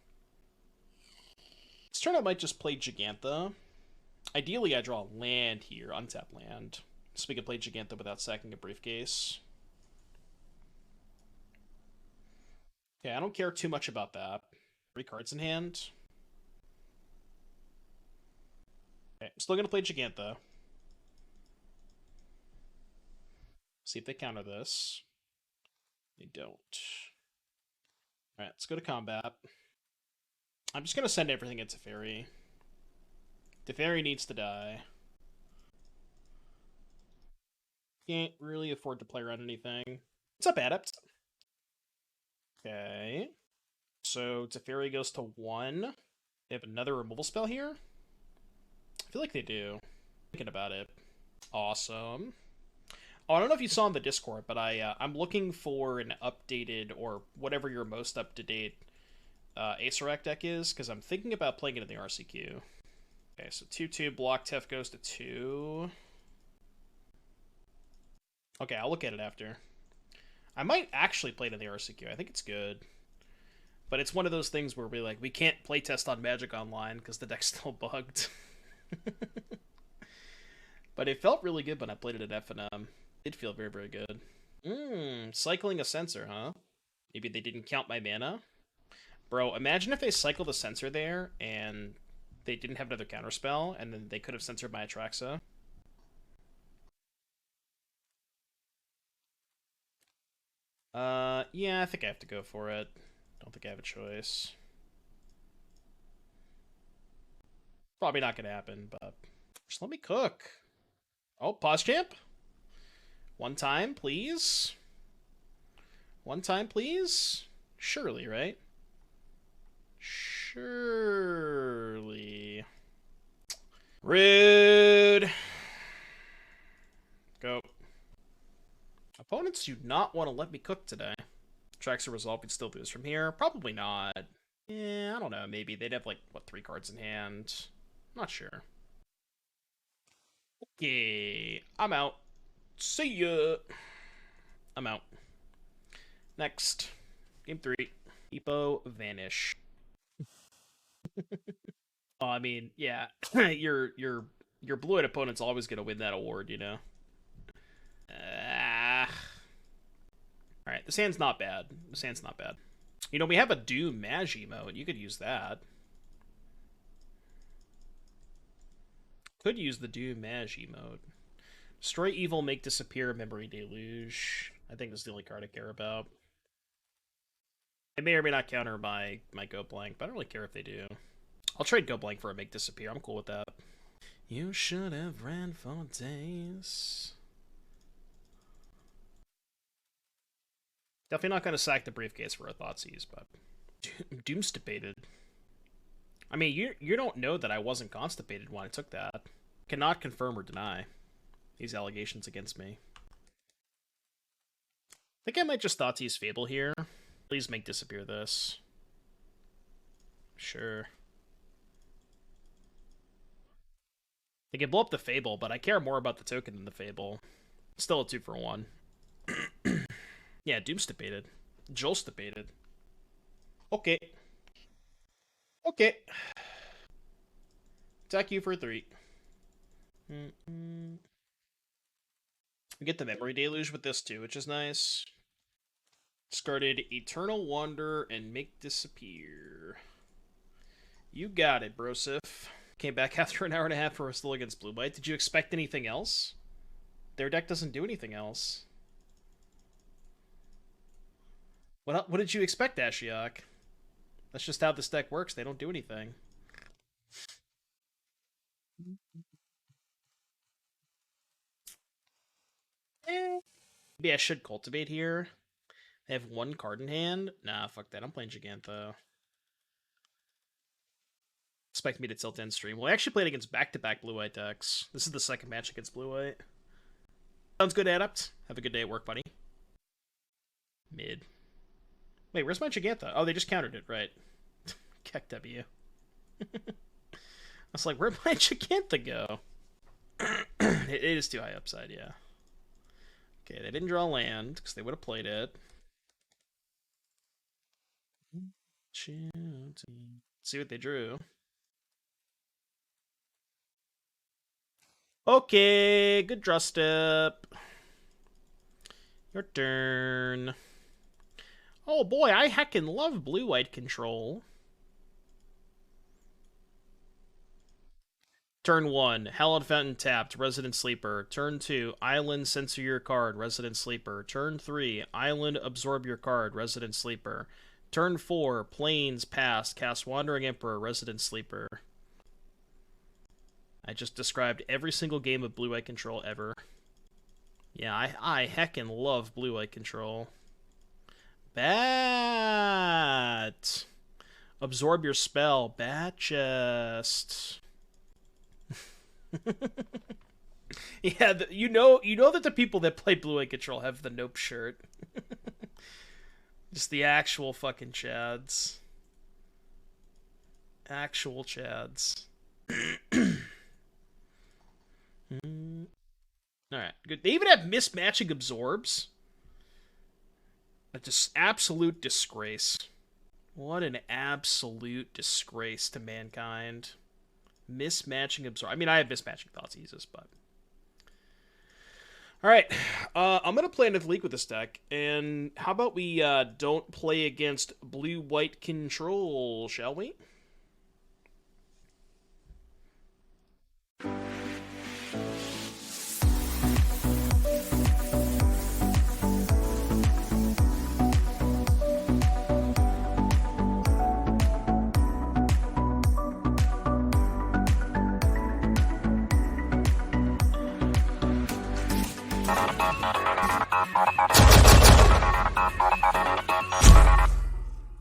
This turn I might just play Gigantha. Ideally, I draw land here, untap land. So we can play Gigantha without sacking a briefcase. Okay, I don't care too much about that. 3 cards in hand. Okay, I'm still going to play Gigantha. See if they counter this. They don't. Alright, let's go to combat. I'm just going to send everything into Teferi. Teferi needs to die. Can't really afford to play around anything. What's up, Adept? Okay. So Teferi goes to 1. They have another removal spell here? I feel like they do. Thinking about it. Awesome. Oh, I don't know if you saw in the Discord, but I'm looking for an updated, or whatever your most up-to-date Acerec deck is, because I'm thinking about playing it in the RCQ. Okay, so 2/2 block Tef goes to 2. Okay, I'll look at it after. I might actually play it in the RCQ. I think it's good. But it's one of those things where we can't playtest on Magic Online because the deck's still bugged. But it felt really good when I played it at FNM. It feel very, very good. Cycling a Censor, huh? Maybe they didn't count my mana? Bro, imagine if they cycled a Censor there, and they didn't have another counterspell, and then they could have censored my Atraxa. Yeah, I think I have to go for it. Don't think I have a choice. Probably not gonna happen, but just let me cook. Oh, pause champ? One time, please? One time, please? Surely, right? Surely. Rude. Go. Opponents do not want to let me cook today. Atraxa resolve, we'd still lose from here. Probably not. Yeah, I don't know. Maybe they'd have, 3 cards in hand? Not sure. Okay, I'm out. See ya. I'm out. Next. Game 3. Epo Vanish. Oh, I mean, yeah. your blue-eyed opponent's always gonna win that award, you know? Alright, this hand's not bad. This hand's not bad. You know, we have a Doom Magi mode. You could use that. Could use the Doom Magi mode. Destroy evil, make disappear, memory deluge. I think that's the only card I care about. It may or may not counter my Go Blank, but I don't really care if they do. I'll trade Go Blank for a make disappear. I'm cool with that. You should have ran for days. Definitely not going to sack the briefcase for a Thoughtseize, but Doomstipated. I mean, you don't know that I wasn't constipated when I took that. Cannot confirm or deny these allegations against me. I think I might just Thoughtseize Fable here. Please make disappear this. Sure. They can blow up the Fable, but I care more about the token than the Fable. Still a 2-for-1. Yeah, Doomstipated. Jolstipated. Okay. Okay. Attack you for 3. We get the Memory Deluge with this too, which is nice. Discarded Eternal Wander and Make Disappear. You got it, Brosif. Came back after an hour and a half for a still against blue-white. Did you expect anything else? Their deck doesn't do anything else. What did you expect, Ashiok? That's just how this deck works. They don't do anything. Maybe I should cultivate here. They have one card in hand. Nah, fuck that. I'm playing Gigantho. Expect me to tilt end stream. Well, I actually played against back-to-back blue-white decks. This is the second match against blue-white. Sounds good, Adept. Have a good day at work, buddy. Mid. Wait, where's my Gigantha? Oh, they just countered it, right. Keck W. I was like, where'd my Gigantha go? It is too high upside, yeah. Okay, they didn't draw land, because they would have played it. Let's see what they drew. Okay, good draw step. Your turn. Oh boy, I heckin' love blue-white control. Turn 1, Hallowed Fountain tapped, Resident Sleeper. Turn 2, Island censor your card, Resident Sleeper. Turn 3, Island absorb your card, Resident Sleeper. Turn 4, Plains passed, cast Wandering Emperor, Resident Sleeper. I just described every single game of blue-white control ever. Yeah, I heckin' love blue-white control. Bat! Absorb your spell, Bat Chest. Yeah, you know that the people that play blue-white control have the Nope shirt. Just the actual fucking Chads. Actual Chads. Alright, good. They even have mismatching absorbs. A absolute disgrace. What an absolute disgrace to mankind. Mismatching absorb. I mean, I have mismatching Thoughtseizes, but... Alright, I'm going to play another league with this deck, and how about we don't play against blue-white control, shall we?